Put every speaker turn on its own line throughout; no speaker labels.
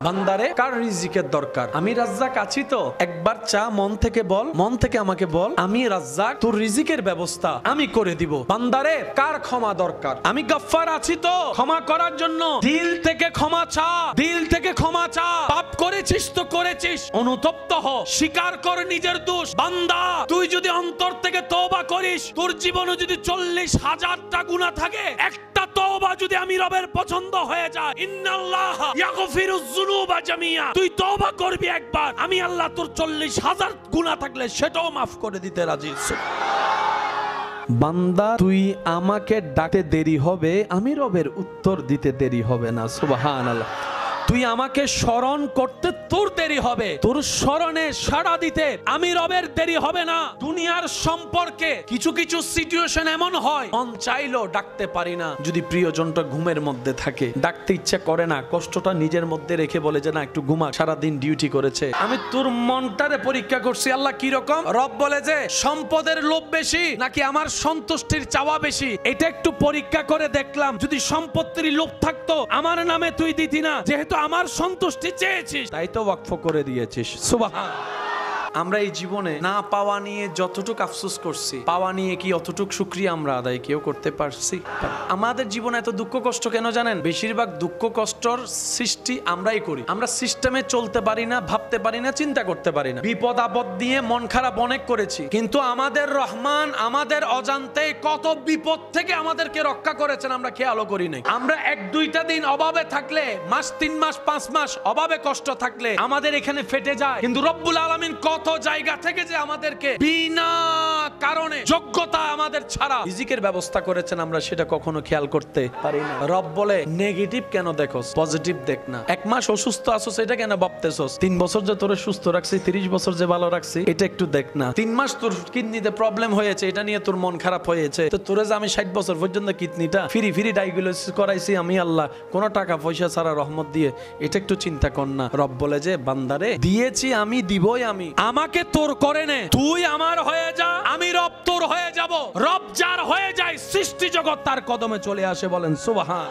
বান্দারে কার রিজিকের দরকার? আমি রাজ্জাক আছি তো, একবার চা মন থেকে বল, মন থেকে আমাকে বল আমি রাজ্জাক, তোর রিজিকের ব্যবস্থা আমি করে দিব। বান্দারে কার ক্ষমা দরকার? আমি গফফার আছি তো, ক্ষমা করার জন্য দিল থেকে ক্ষমা চা, দিল থেকে ক্ষমা চা। পাপ করেছিস তো করেছিস, অনুতপ্ত হ, স্বীকার কর নিজের দোষ। বান্দা তুই যদি অন্তর থেকে তওবা করিস, তোর জীবনে যদি 40,000টা গুনাহ থাকে, একটা তওবা যদি আমি রবের পছন্দ হয়ে যায়, ইন্নাল্লাহ ইয়াগফিরুয যুনুবা জামিয়া, তুই তওবা করবি একবার, আমি আল্লাহ তোর 40,000 গুনাহ থাকলে সেটাও মাফ করে দিতে রাজি। বান্দা তুই আমাকে ডাকতে দেরি হবে, আমি রবের উত্তর দিতে দেরি হবে না। সুবহানাল্লাহ। তুই আমাকে স্মরণ করতে তোর দেরি হবে, তোর স্মরণে সাড়া দিতে আমি রবের দেরি হবে না। দুনিয়ার সম্পর্কে কিছু কিছু সিচুয়েশন এমন হয়, মন চাইলেও ডাকতে পারি না। যদি প্রিয়জনটা ঘুমের মধ্যে থাকে, ডাকতে ইচ্ছা করে না, কষ্টটা নিজের মধ্যে রেখে বলে যে না একটু ঘুমা, সারাদিন ডিউটি করেছে। আমি তোর মনটারে পরীক্ষা করছি, আল্লাহ কি রকম? রব বলে যে সম্পদের লোভ বেশি নাকি আমার সন্তুষ্টির চাওয়া বেশি, এটা একটু পরীক্ষা করে দেখলাম। যদি সম্পত্তির লোভ থাকতো আমার নামে তুই দিতি না, যেহেতু আমার সন্তুষ্টি চেয়েছিস তাই তো ওয়াকফ করে দিয়েছিস। সুবহানাল্লাহ। আমরা এই জীবনে না পাওয়া নিয়ে যতটুকু আফসোস করছি, পাওয়া নিয়ে কি অতটুকু শুকরিয়া আমরা আদায় কেউ করতে পারছি? আমাদের জীবনে এত দুঃখ কষ্ট কেন জানেন? বেশিরভাগ দুঃখ কষ্টর সৃষ্টি আমরাই করি। আমরা সিস্টেমে চলতে পারি না, ভাবতে পারি না, চিন্তা করতে পারি না। বিপদ আপদ নিয়ে মন খারাপ অনেক করেছি, কিন্তু আমাদের রহমান আমাদের অজান্তে কত বিপদ থেকে আমাদেরকে রক্ষা করেছেন আমরা খেয়ালও করি নাই। আমরা 1-2টা দিন অভাবে থাকলে, মাস 3 মাস 5 মাস অভাবে কষ্ট থাকলে আমাদের এখানে ফেটে যায়, কিন্তু রব্বুল আলামিন কত জায়গা থেকে যে আমাদেরকে বিনা কারণে যোগ্যতা আমাদের ছাড়া রিজিকের ব্যবস্থা করেছেন আমরা সেটা কখনো খেয়াল করতে পারি না। রব বলে নেগেটিভ কেন দেখোস, পজিটিভ দেখ না। 1 মাস অসুস্থ আছোস এটা কেন ভাবতেছস? 3 বছর যে তোরে সুস্থ রাখছি, 30 বছর যে ভালো রাখছি এটা একটু দেখ না। 3 মাস তোর কিডনিতে প্রবলেম হয়েছে, এটা নিয়ে তোর মন খারাপ হয়েছে, তো তোরে যে আমি 60 বছর পর্যন্ত কিডনিটা ফ্রি ডায়াগনোসিস করাইছি আমি আল্লাহ, কোনো টাকা পয়সা ছাড়া রহমত দিয়ে, এটা একটু চিন্তা কর না। রব বলে যে বান্দারে দিয়েছি আমি, দিবই আমি, আমাকে তোর করে নে, তুই আমার হয়ে যা, আমি রব তোর হয়ে যাব। রব যার হয়ে যায় সৃষ্টি জগৎ তার কদমে চলে আসে। বলেন সুবহান।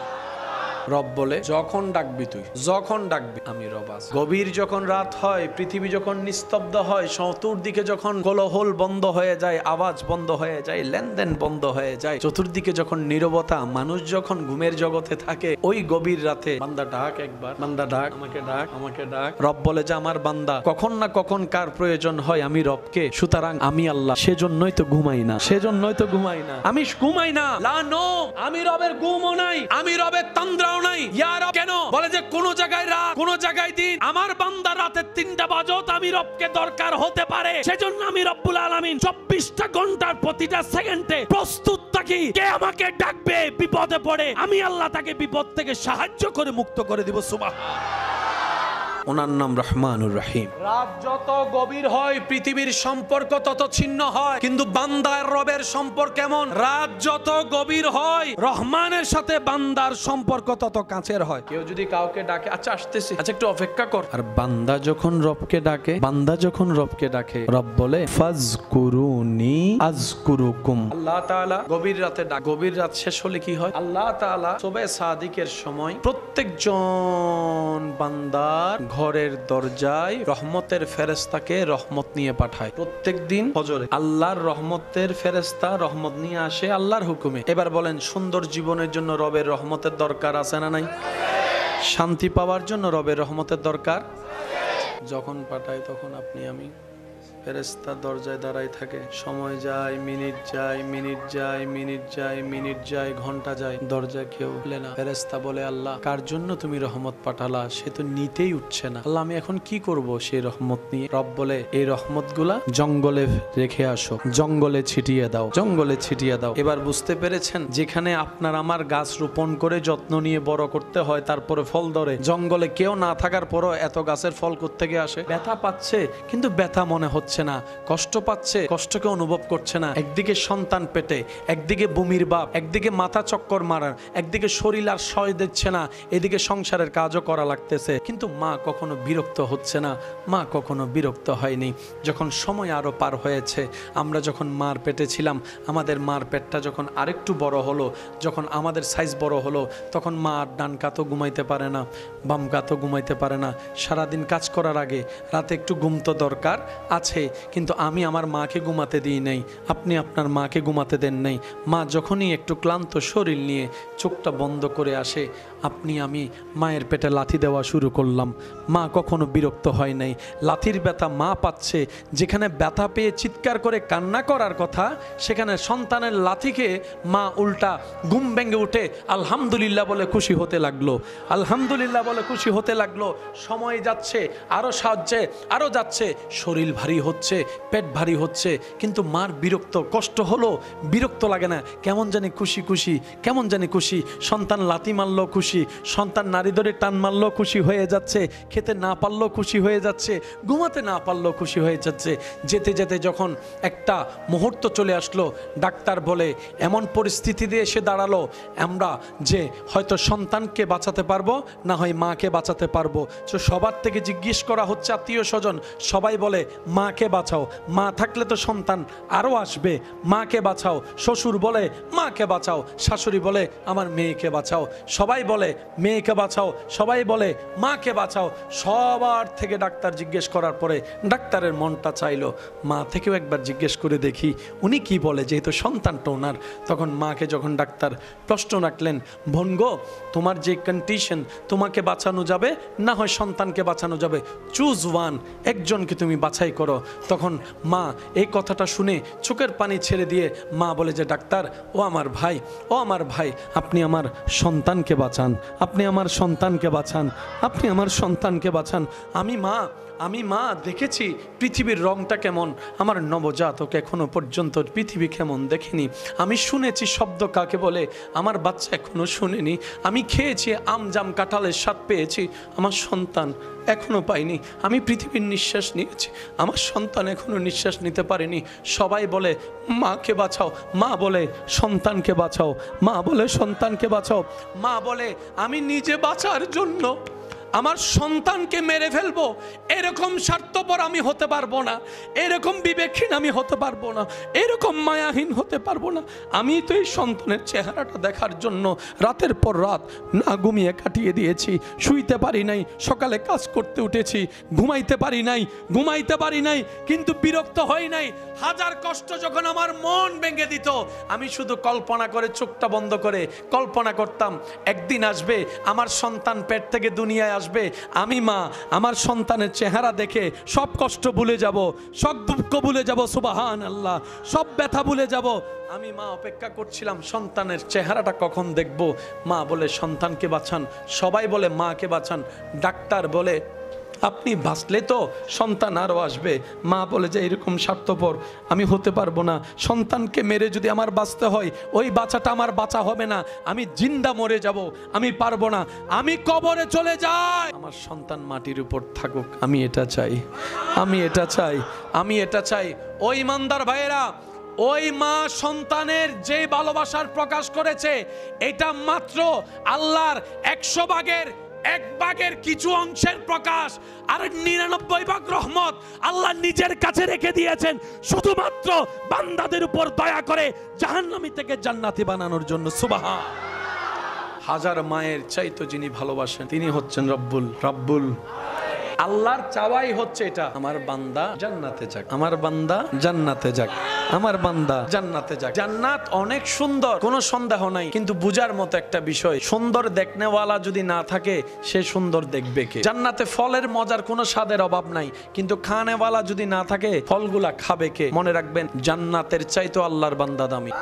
রব বলে যখন ডাকবি তুই, যখন ডাকবি আমি রব আছি। গভীর যখন রাত হয়, পৃথিবী যখন নিস্তব্ধ হয়, চতুর্দিকে যখন কোলাহল বন্ধ হয়ে যায়, আওয়াজ বন্ধ হয়ে যায়, লেনদেন বন্ধ হয়ে যায়, চতুর্দিকে যখন নীরবতা, মানুষ যখন ঘুমের জগতে থাকে, ওই গভীর রাতে বান্দা ডাক একবার, বান্দা ডাক, আমাকে ডাক, আমাকে ডাক। রব বলে যে আমার বান্দা কখন না কখন কার প্রয়োজন হয় আমি রবকে, সুতরাং আমি আল্লাহ সেজন্যই তো ঘুমাই না, সেজন্যই তো ঘুমাই না, আমি ঘুমাই না। লা নো, আমি রবের ঘুমও নাই, আমি রবের তন্দ্রা নাই। ইয়া রব কেন? বলে যে কোন জায়গায় রাত, কোন জায়গায় দিন, আমার বান্দা রাতে 3টা বাজত আমি রবকে দরকার হতে পারে, সেজন্য আমি রব্বুল আলামিন 24টা ঘন্টার প্রতিটা সেকেন্ডে প্রস্তুত থাকি। কে আমাকে ডাকবে বিপদে পড়ে, আমি আল্লাহ তাকে বিপদ থেকে সাহায্য করে মুক্ত করে দিব। সুবহানাল্লাহ। ওনার নাম রহমানুর রহিম। রাত যত গভীর হয় পৃথিবীর সম্পর্ক তত ছিন্ন হয়, কিন্তু বান্দার রবের সম্পর্ক কেমন? রাত যত গভীর হয় রহমানের সাথে বান্দার সম্পর্ক তত কাছের হয়। কেউ যদি কাউকে ডাকে, আচ্ছা আসতেছি, আচ্ছা একটু অপেক্ষা কর, আর বান্দা যখন রবকে ডাকে, বান্দা যখন রবকে ডাকে, রব বলে ফাজকুরুনি আযকুরুকুম। আল্লাহ তাআলা গভীর রাতে ডাক, গভীর রাত শেষ হলে কি হয়? আল্লাহ তাআলা সুবহে সাদিকের সময় প্রত্যেকজন বান্দার ঘরের দরজায় রহমতের ফেরেশতাকে রহমত নিয়ে পাঠায়। প্রত্যেকদিন ফজরে আল্লাহর রহমতের ফেরেশতা রহমত নিয়ে আসে আল্লাহর হুকুমে। এবার বলেন সুন্দর জীবনের জন্য রবের রহমতের দরকার আছে না নাই? শান্তি পাওয়ার জন্য রবের রহমতের দরকার। যখন পাঠায় তখন আপনি আমি ফেরেশতা দরজায় দাঁড়ায় থাকে, সময় যায়, মিনিট যায়, মিনিট যায়, মিনিট যায়, মিনিট যায়, ঘন্টা যায়, দরজা কেউ খুলে না। ফেরেশতা বলে আল্লাহ কার জন্য তুমি রহমত পাঠালা, সে তো নিতেই উঠছে না, আল্লাহ আমি এখন কি করব সেই রহমত নিয়ে? রব বলে এই রহমতগুলা জঙ্গলে রেখে আসো, জঙ্গলে ছিটিয়ে দাও, জঙ্গলে ছিটিয়ে দাও। এবার বুঝতে পেরেছেন, যেখানে আপনার আমার গাছ রোপণ করে যত্ন নিয়ে বড় করতে হয়, তারপরে ফল ধরে, জঙ্গলে কেউ না থাকার পরও এত গাছের ফল কোত্থেকে আসে? ব্যথা পাচ্ছে কিন্তু ব্যথা মনে হচ্ছে করছে না, কষ্ট পাচ্ছে, কষ্টকে অনুভব করছে না। একদিকে সন্তান পেটে, একদিকে বমির বাপ, একদিকে মাথা চক্কর মারার, একদিকে শরীর আর সয় দিচ্ছে না, এদিকে সংসারের কাজও করা লাগতেছে, কিন্তু মা কখনো বিরক্ত হচ্ছে না, মা কখনো বিরক্ত হয়নি। যখন সময় আরো পার হয়েছে, আমরা যখন মার পেটে ছিলাম, আমাদের মার পেটটা যখন আরেকটু বড় হলো, যখন আমাদের সাইজ বড় হলো, তখন মা আর ডান কাতও ঘুমাইতে পারে না, বাম কাতও ঘুমাইতে পারে না। সারাদিন কাজ করার আগে রাতে একটু ঘুম তো দরকার আছে, কিন্তু আমি আমার মাকে ঘুমাতে দিই নাই, আপনি আপনার মাকে ঘুমাতে দেন নাই। মা যখনই একটু ক্লান্ত শরীর নিয়ে চোখটা বন্ধ করে আসে, আমি মায়ের পেটে লাথি দেওয়া শুরু করলাম। মা কখনো বিরক্ত হয় নাই। লাথির ব্যথা মা পাচ্ছে, যেখানে ব্যথা পেয়ে চিৎকার করে কান্না করার কথা, সেখানে সন্তানের লাথিকে মা উল্টা ঘুম ভেঙে উঠে আলহামদুলিল্লাহ বলে খুশি হতে লাগলো, আলহামদুলিল্লাহ বলে খুশি হতে লাগলো। সময় যাচ্ছে, আরো সাহায্যে আরো যাচ্ছে, শরীর ভারী হচ্ছে, পেট ভারী হচ্ছে, কিন্তু মার বিরক্ত কষ্ট হলো, বিরক্ত লাগে না, কেমন জানি খুশি খুশি, কেমন জানি খুশি। সন্তান লাথি মারলো খুশি, সন্তান নারী ধরে টান মারলো খুশি হয়ে যাচ্ছে, খেতে না পারলো খুশি হয়ে যাচ্ছে, ঘুমাতে না পারলো খুশি হয়ে যাচ্ছে। যেতে যেতে যখন একটা মুহূর্ত চলে আসলো, ডাক্তার বলে এমন পরিস্থিতিতে এসে দাঁড়ালো আমরা যে হয়তো সন্তানকে বাঁচাতে পারবো, না হয় মাকে বাঁচাতে পারবো। তো সবার থেকে জিজ্ঞেস করা হচ্ছে আত্মীয় স্বজন, সবাই বলে মাকে বাঁচাও, মা থাকলে তো সন্তান আরও আসবে, মাকে বাঁচাও। শ্বশুর বলে মাকে বাঁচাও, শাশুড়ি বলে আমার মেয়েকে বাঁচাও, সবাই বলে মেয়েকে বাঁচাও, সবাই বলে মাকে বাঁচাও। সবার থেকে ডাক্তার জিজ্ঞেস করার পরে ডাক্তারের মনটা চাইলো মা থেকেও একবার জিজ্ঞেস করে দেখি উনি কি বলে, যেহেতু সন্তানটা ওনার। তখন মাকে যখন ডাক্তার প্রশ্ন রাখলেন, বোন গো, তোমার যে কন্ডিশন, তোমাকে বাঁচানো যাবে না হয় সন্তানকে বাঁচানো যাবে, চুজ ওয়ান, একজনকে তুমি বাছাই করো। তখন মা এই কথাটা শুনে চোখের পানি ছেড়ে দিয়ে মা বলে যে ডাক্তার, ও আমার ভাই, ও আমার ভাই, আপনি আমার সন্তানকে বাঁচান, আপনি আমার সন্তানকে বাঁচান, আপনি আমার সন্তানকে বাঁচান। আমি মা দেখেছি পৃথিবীর রংটা কেমন, আমার নবজাতক এখনো পর্যন্ত পৃথিবী কেমন দেখেনি। আমি শুনেছি শব্দ কাকে বলে, আমার বাচ্চা এখনো শুনেনি। আমি খেয়েছি আম জাম কাঁঠালের স্বাদ পেয়েছি, আমার সন্তান এখনো পাইনি। আমি পৃথিবীর নিঃশ্বাস নিয়েছি, আমার সন্তান এখনো নিঃশ্বাস নিতে পারেনি। সবাই বলে মাকে বাঁচাও, মা বলে সন্তানকে বাঁচাও, মা বলে সন্তানকে বাঁচাও। মা বলে আমি নিজে বাঁচার জন্য আমার সন্তানকে মেরে ফেলবো, এরকম স্বার্থপর আমি হতে পারবো না, এরকম বিবেকহীন আমি হতে পারবো না, এরকম মায়াহীন হতে পারবো না। আমি তো এই সন্তানের চেহারাটা দেখার জন্য রাতের পর রাত না ঘুমিয়ে কাটিয়ে দিয়েছি, শুইতে পারি নাই, সকালে কাজ করতে উঠেছি, ঘুমাইতে পারি নাই, কিন্তু বিরক্ত হই নাই। হাজার কষ্ট যখন আমার মন ভেঙে দিত, আমি শুধু কল্পনা করে চোখটা বন্ধ করে কল্পনা করতাম একদিন আসবে আমার সন্তান পেট থেকে দুনিয়ায় আসবে, আমি মা আমার সন্তানের চেহারা দেখে সব কষ্ট ভুলে যাব, সব দুঃখ ভুলে যাব, সুবহানাল্লাহ, সব ব্যথা ভুলে যাব। আমি মা অপেক্ষা করছিলাম সন্তানের চেহারাটা কখন দেখব। মা বলে সন্তানকে বাঁচান, সবাই বলে মাকে বাঁচান। ডাক্তার বলে আপনি বাঁচলে তো সন্তান আরও আসবে। মা বলে যে এরকম স্বার্থপর আমি হতে পারবো না, সন্তানকে মেরে যদি আমার বাঁচতে হয় ওই বাঁচাটা আমার বাঁচা হবে না, আমি জিন্দা মরে যাব, আমি পারবো না, আমি কবরে চলে যাই, আমার সন্তান মাটির উপর থাকুক, আমি এটা চাই, আমি এটা চাই, আমি এটা চাই। ও ইমানদার ভাইয়েরা, ওই মা সন্তানের যে ভালোবাসার প্রকাশ করেছে, এটা মাত্র আল্লাহর 100 ভাগের 1 ভাগের কিছু অংশের প্রকাশ, আর 99 ভাগ রহমত আল্লাহ নিজের কাছে রেখে দিয়েছেন শুধুমাত্র বান্দাদের উপর দয়া করে জাহান্নামী থেকে জান্নাতি বানানোর জন্য। সুবহান। হাজার মায়ের চাইতো যিনি ভালোবাসেন তিনি হচ্ছেন রব্বুল। আল্লাহর চাওয়াই হচ্ছে এটা, আমার বান্দা জান্নাতে যাক, আমার বান্দা জান্নাতে যাক, আমার বান্দা জান্নাতে যাক। জান্নাত অনেক সুন্দর, কোনো সন্দেহ নাই, কিন্তু বুঝার মতো একটা বিষয়, সুন্দর দেখনেওয়ালা যদি না থাকে সে সুন্দর দেখবে কে? জান্নাতে ফলের মজার কোনো স্বাদের অভাব নাই, কিন্তু খানেওয়ালা যদি না থাকে ফলগুলা খাবে কে? মনে রাখবেন জান্নাতের চাইতো আল্লাহর বান্দা দামি।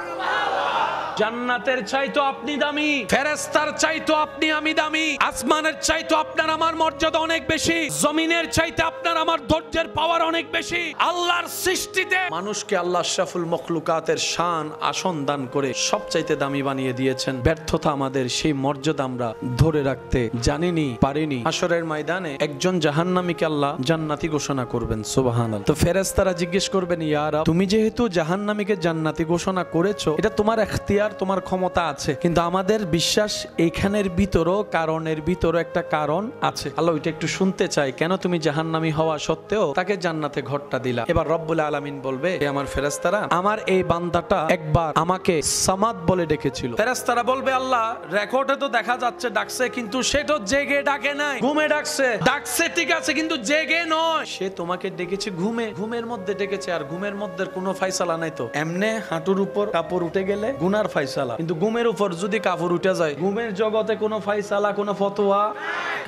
জান্নাতের চাইতো আপনি দামি, ফেরেশতার চাইতো আপনি আমি দামি, আসমানের চাইতো আপনার আমার মর্যাদা অনেক বেশি, জমিনের চাইতে আপনার আমার ধৈর্যের পাওয়ার অনেক বেশি। আল্লাহর সৃষ্টিতে মানুষকে আল্লাহ আশরাফুল মখলুকাতের শান আসন দান করে সবচাইতে দামি বানিয়ে দিয়েছেন। ব্যর্থতা আমাদের, সেই মর্যাদা আমরা ধরে রাখতে জানিনি, পারিনি। হাশরের ময়দানে একজন জাহান্নামীকে আল্লাহ জান্নাতি ঘোষণা করবেন, সুবহানাল্লাহ। তো ফেরেশতারা জিজ্ঞেস করবেন, ইয়া রাব, তুমি যেহেতু জাহান্নামীকে জান্নাতি ঘোষণা করেছো, এটা তোমার এখতিয়ার, তোমার ক্ষমতা আছে, কিন্তু আমাদের বিশ্বাস এইখানের ভিতরও কারণের ভিতরও একটা কারণ আছে। আল্লাহ ওইটা একটু শুনতে চাই, কেন তুমি জাহান্নামী হওয়া সত্ত্বেও তাকে জান্নাতে ঘরটা দিলা। এবার রব্বুল আলামিন বলবে, হে আমার ফেরেশতারা, আমার এই বান্দাটা একবার আমাকে সামাদ বলে ডেকেছিল। ফেরেশতারা বলবে, আল্লাহ রেকর্ডে তো দেখা যাচ্ছে ডাকছে, কিন্তু সে তো জেগে ডাকে নাই, ঘুমে ডাকছে। ডাকছে ঠিক আছে, কিন্তু জেগে নয়। সে তোমাকে ডেকেছে ঘুমে, ঘুমের মধ্যে ডেকেছে, আর ঘুমের মধ্যে কোনো ফায়সালা নাই। তো এমনে হাঁটুর উপর কাপড় উঠে গেলে গুনার ফায়সালা, কিন্তু ঘুমের উপর যদি কাপড় উঠে যায়, ঘুমের জগতে কোনো ফায়সালা, কোনো ফতোয়া,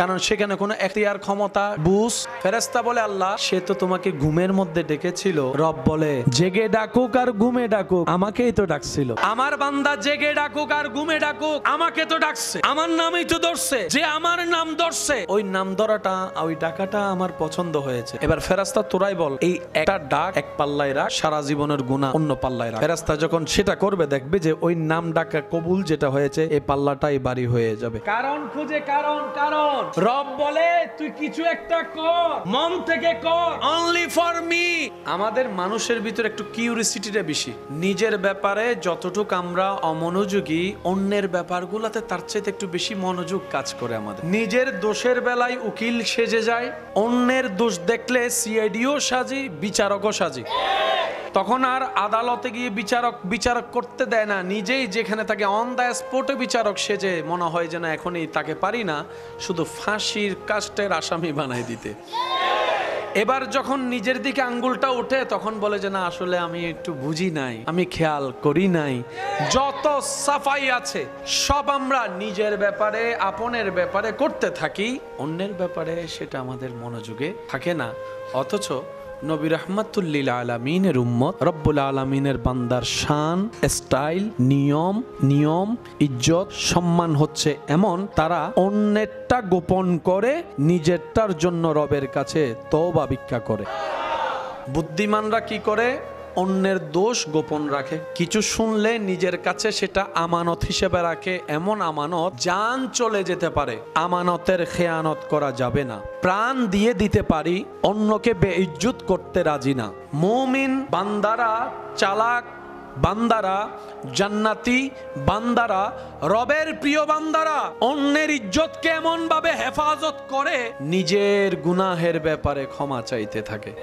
কারণ সেখানে কোনো এখতিয়ার, ক্ষমতা, বুঝ। ফেরেশতা বলে, আল্লাহ সে তো তোমাকে ঘুমের মধ্যে ডেকেছিল। রব বলে, জেগে ডাকুক আর ঘুমে ডাকুক, আমাকেই তো ডাকছিল। আমার বান্দা জেগে ডাকুক আর ঘুমে ডাকুক, আমাকে তো ডাকছে, আমার নামই তো ধরছে। যে আমার নাম ধরছে, ওই নাম ধরাটা, ওই ডাকাটা আমার পছন্দ হয়েছে। এবার ফেরেশতা তোরাই বল, এই একটা ডাক এক পাল্লায় রাখ, সারা জীবনের গুনাহ অন্য পাল্লায় রাখ। ফেরেশতা যখন সেটা করবে, দেখবে যে ওই নাম ডাকা কবুল যেটা হয়েছে, এই পাল্লাটাই বাড়ি হয়ে যাবে। কারণ খুঁজে কারণ, কারণ রব বলে তুই কিছু একটা কর, মন থেকে কর, অনলি ফর মি। আমাদের মানুষের ভিতরে একটু কিউরিসিটিটা বেশি। নিজের ব্যাপারে যতটুকু আমরা অমনোযোগী, অন্যের ব্যাপারগুলোতে তার চাইতে একটু বেশি মনোযোগ কাজ করে আমাদের। নিজের দোষের বেলায় উকিল সেজে যায়, অন্যের দোষ দেখলে সিআইডিও সাজি, বিচারকও সাজি। তখন আর আদালতে গিয়ে বিচারক করতে দেয় না, নিজেই যেখানে তাকে অন দ্য স্পটে বিচারক সেজে মনে হয় যেন এখনই তাকে পারি না, শুধু ফাঁসির কাস্টের আসামি বানাই দিতে। এবার যখন নিজের দিকে আঙ্গুলটা ওঠে, তখন বলে যে না, আসলে আমি একটু বুঝি নাই, আমি খেয়াল করি নাই। যত সাফাই আছে সব আমরা নিজের ব্যাপারে, আপনের ব্যাপারে করতে থাকি, অন্যের ব্যাপারে সেটা আমাদের মনোযোগে থাকে না। অথচ নবী রাহমাতুল্লিল আলামিনের উম্মত, রব্বুল আলামিনের বান্দার শান, স্টাইল, নিয়ম, ইজ্জত, সম্মান হচ্ছে এমন, তারা অন্যেরটা গোপন করে নিজেরটার জন্য রবের কাছে তওবা ভিক্ষা করে। বুদ্ধিমানরা কি করে? অন্যের দোষ গোপন রাখে, কিছু শুনলে নিজের কাছে সেটা আমানত হিসেবে রাখে। এমন আমানত জান চলে যেতে পারে, আমানতের খেয়ানত করা যাবে না। প্রাণ দিয়ে দিতে পারি, অন্যকে বেইজ্জত করতে রাজি না। মুমিন বান্দারা, চালাক বান্দারা, জান্নাতি বান্দারা, রবের প্রিয় বান্দারা অন্যের ইজ্জতকে এমন ভাবে হেফাজত করে, নিজের গুনাহের ব্যাপারে ক্ষমা চাইতে থাকে।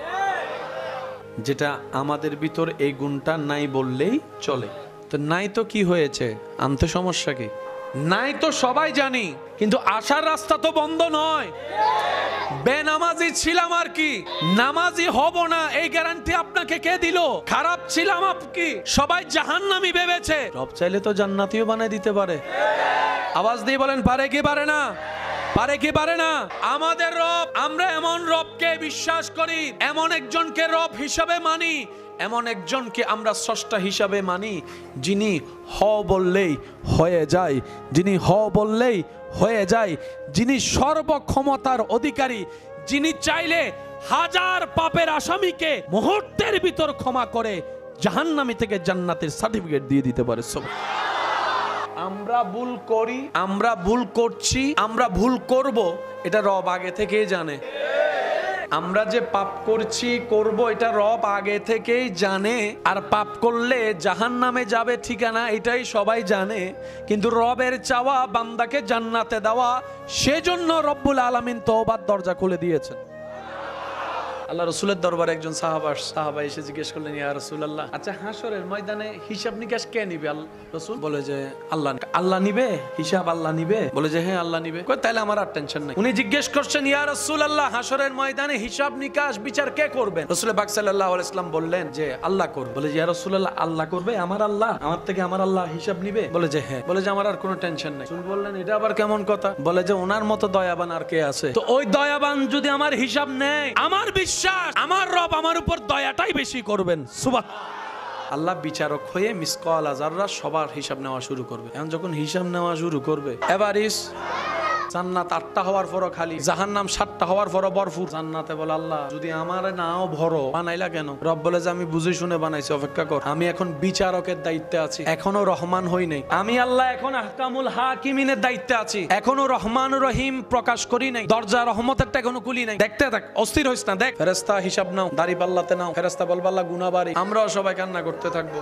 যেটা আমাদের ভিতর এই গুণটা নাই বললেই চলে। তো নাই তো কি হয়েছে, আনতে সমস্যা কি? নাই তো সবাই জানি, কিন্তু আসার রাস্তা তো বন্ধ নয়। বেনামাজি ছিলাম আর কি, নামাজি হব না এই গ্যারান্টি আপনাকে কে দিল? খারাপ ছিলাম আপনি, সবাই জাহান্নামী ভেবেছে, রব চাইলে তো জান্নাতীও বানিয়ে দিতে পারে। আওয়াজ দিয়ে বলেন, পারে কি পারে না? পারে কি পারে না? আমাদের রব, আমরা এমন রবকে বিশ্বাস করি, এমন একজনকে রব হিসাবে মানি, এমন একজনকে আমরা স্রষ্টা হিসাবে মানি, যিনি হ বললেই হয়ে যায়, যিনি হ বললেই হয়ে যায়, যিনি সর্বক্ষমতার অধিকারী, যিনি চাইলে হাজার পাপের আসামিকে মুহূর্তের ভিতর ক্ষমা করে জাহান্নামী থেকে জান্নাতের সার্টিফিকেট দিয়ে দিতে পারে। আমরা ভুল করি, আমরা ভুল করছি, আমরা ভুল করব, এটা রব আগে থেকেই জানে। আমরা যে পাপ করছি, করব, এটা রব আগে থেকেই জানে। আর পাপ করলে জাহান্নামে যাবে ঠিকানা, এটাই সবাই জানে। কিন্তু রবের চাওয়া বান্দাকে জান্নাতে দেওয়া, সেজন্য রব্বুল আলামিন তওবার দরজা খুলে দিয়েছেন। আল্লাহ রসুলের দরবারে একজন সাহাবা এসে জিজ্ঞেস করলেন, ইয়া রাসূলুল্লাহ, আচ্ছা হাসরের ময়দানে হিসাব নিকাশ কে নিবে? রসুল বলে যে আল্লাহ নিবে, হিসাব আল্লাহ নিবে? বলে যে হ্যাঁ আল্লাহ নিবে। তাহলে আমার আর টেনশন নাই। উনি জিজ্ঞেস করছেন, ইয়া রাসূলুল্লাহ, হাসরের ময়দানে হিসাব নিকাশ বিচার কে করবেন? রাসূল পাক সাল্লাল্লাহু আলাইহি ওয়াসাল্লাম বললেন যে আল্লাহ করবে। বলে যে ইয়া রাসূলুল্লাহ, আল্লাহ করবে? আমার আল্লাহ আমার থেকে আমার আল্লাহ হিসাব নিবে? বলে যে হ্যাঁ। বলে যে আমার আর কোনো টেনশন নাই। রাসূল বললেন, এটা আবার কেমন কথা? বলে যে ওনার মতো দয়াবান আর কে আছে? তো ওই দয়াবান যদি আমার হিসাব নেয়, আমার বিশ্বাস আমার রব আমার উপর দয়াটাই বেশি করবেন। সুবহান। আল্লাহ বিচারক হয়ে মিসকাল যাররা সবার হিসাব নেওয়া শুরু করবে। এখন যখন হিসাব নেওয়া শুরু করবে, এবারিস জান্নাত 8টা হওয়ার পরও খালি, জাহান্নাম 7টা হওয়ার পরও ভরপুর। জান্নাতে বলে আল্লাহ যদি আমার নাও ভরো, বানাইলা কেন? রব বলে যে আমি বুঝে শুনে বানাইছি, অপেক্ষা কর, আমি এখন বিচারকের দায়িত্বে আছি, এখনো রহমান হই নাই। আমি আল্লাহ এখন আহকামুল হাকিমিনের দায়িত্বে আছি, এখনো রহমান রহিম প্রকাশ করি নাই, দরজা রহমতেরটা এখনো খুলি নাই। দেখতে থাক, অস্থির হইস না। দেখ ফেরেশতা হিসাব নাও, দাড়ি পাল্লাতে নাও, ফেরেশতা বলবে আল্লাহ গুনাহ বাড়ি, আমরাও সবাই কান্না করতে থাকবো,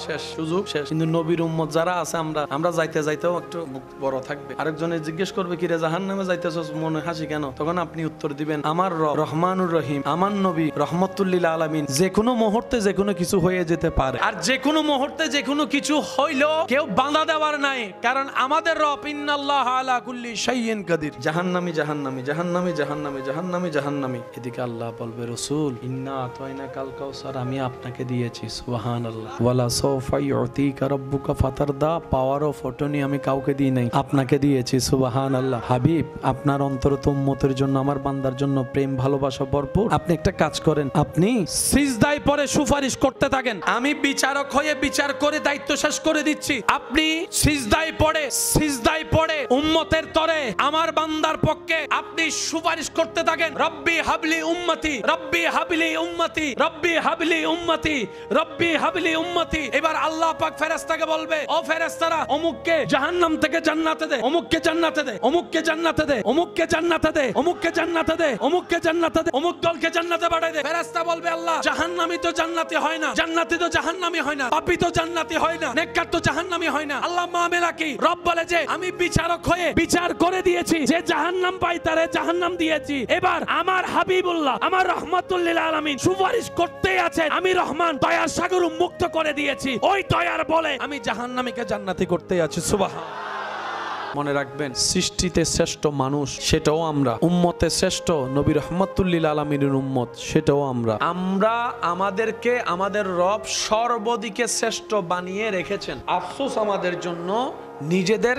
শেষ, সুযোগ শেষ। কিন্তু নবীর উম্মত যারা আছে, আমরা যাইতে যাইতেও একটু বড় থাকবে। আরেকজনে জিজ্ঞেস করবে কিরে জাহান্নামে যাইতেছস, মনে হাসি কেন? তখন আপনি উত্তর দিবেন আমার রব রহমানুর রহিম, আমার নবী রহমতুল লিল আলামিন। যে কোনো মুহূর্তে যে কোনো কিছু হয়ে যেতে পারে, আর যে কোনো মুহূর্তে যে কোনো কিছু হইলো কেউ বাধা দেওয়ার নাই, কারণ আমাদের রব ইন্নাল্লাহ আলা কুল্লি শাইইন কাদির। জাহান্নামী জাহান্নামী জাহান্নামী জাহান্নামী জাহান্নামী জাহান্নামী। এদিকে আল্লাহ বলবে রাসূল ইন্না আতাইনা কাল কাউসার, আমি আপনাকে দিয়েছি। সুবহানাল্লাহ। ওয়ালা সাউফা ইউতিকা রাব্বুকা ফাতারদা, পাওয়ার অফ অটর্নি আমি কাউকে দিই নাই, আপনাকে দিয়েছি। সুবহানাল্লাহ। হাবিব, আপনার অন্তরত উম্মতের জন্য, আমার বান্দার জন্য প্রেম ভালোবাসা ভরপুর। আপনি একটা কাজ করেন, আপনি সিজদায় পড়ে সুপারিশ করতে থাকেন, আমি বিচারক হয়ে বিচার করে দায়িত্ব শেষ করে দিচ্ছি। আপনি সিজদায় পড়ে উম্মতের তরে আমার বান্দার পক্ষে আপনি সুপারিশ করতে থাকেন। রব্বি হাবলি উম্মতি, রব্বি হাবলি উম্মতি, রব্বি হাবলি উম্মতি, রব্বি হাবলি উম্মতি। এবার আল্লাহ পাক ফেরেশতাকে বলবে, ও ফেরেশতারা অমুককে জাহান্নাম থেকে জান্নাতে দে, অমুককে জান্নাতে দে, অমুককে জান্নাতে দে, অমুককে জান্নাতে দে, অমুককে জান্নাতে দে, অমুককে জান্নাতে দে, অমুক দলকে জান্নাতে পাঠাই দে। ফেরেশতা বলবে আল্লাহ জাহান্নামী তো জান্নাতি হয় না, জান্নাতি তো জাহান্নামী হয় না, পাপী তো জান্নাতি হয় না, নেককার তো জাহান্নামী হয় না। আল্লাহ মামেলা কি? রব বলে যে আমি বিচারক হয়ে বিচার করে দিয়েছি, যে জাহান্নাম পাই তারে জাহান্নাম দিয়েছি। এবার আমার হাবিবুল্লাহ, আমার রহমাতুল লিল আলামিন সুপারিশ করতেই আছেন, আমি রহমান দয়ার সাগর উন্মুক্ত করে দিয়েছি, ওই দয়ার বলে আমি জাহান্নামীকে জান্নাতি করতেই আছি। সুবহান। মনে রাখবেন, সৃষ্টিতে শ্রেষ্ঠ মানুষ সেটাও আমরা, উম্মতে শ্রেষ্ঠ নবী রহমাতুল লিল আলামিনের উম্মত সেটাও আমরা। আমাদেরকে আমাদের রব সর্বদিকে শ্রেষ্ঠ বানিয়ে রেখেছেন। আফসোস আমাদের জন্য, নিজেদের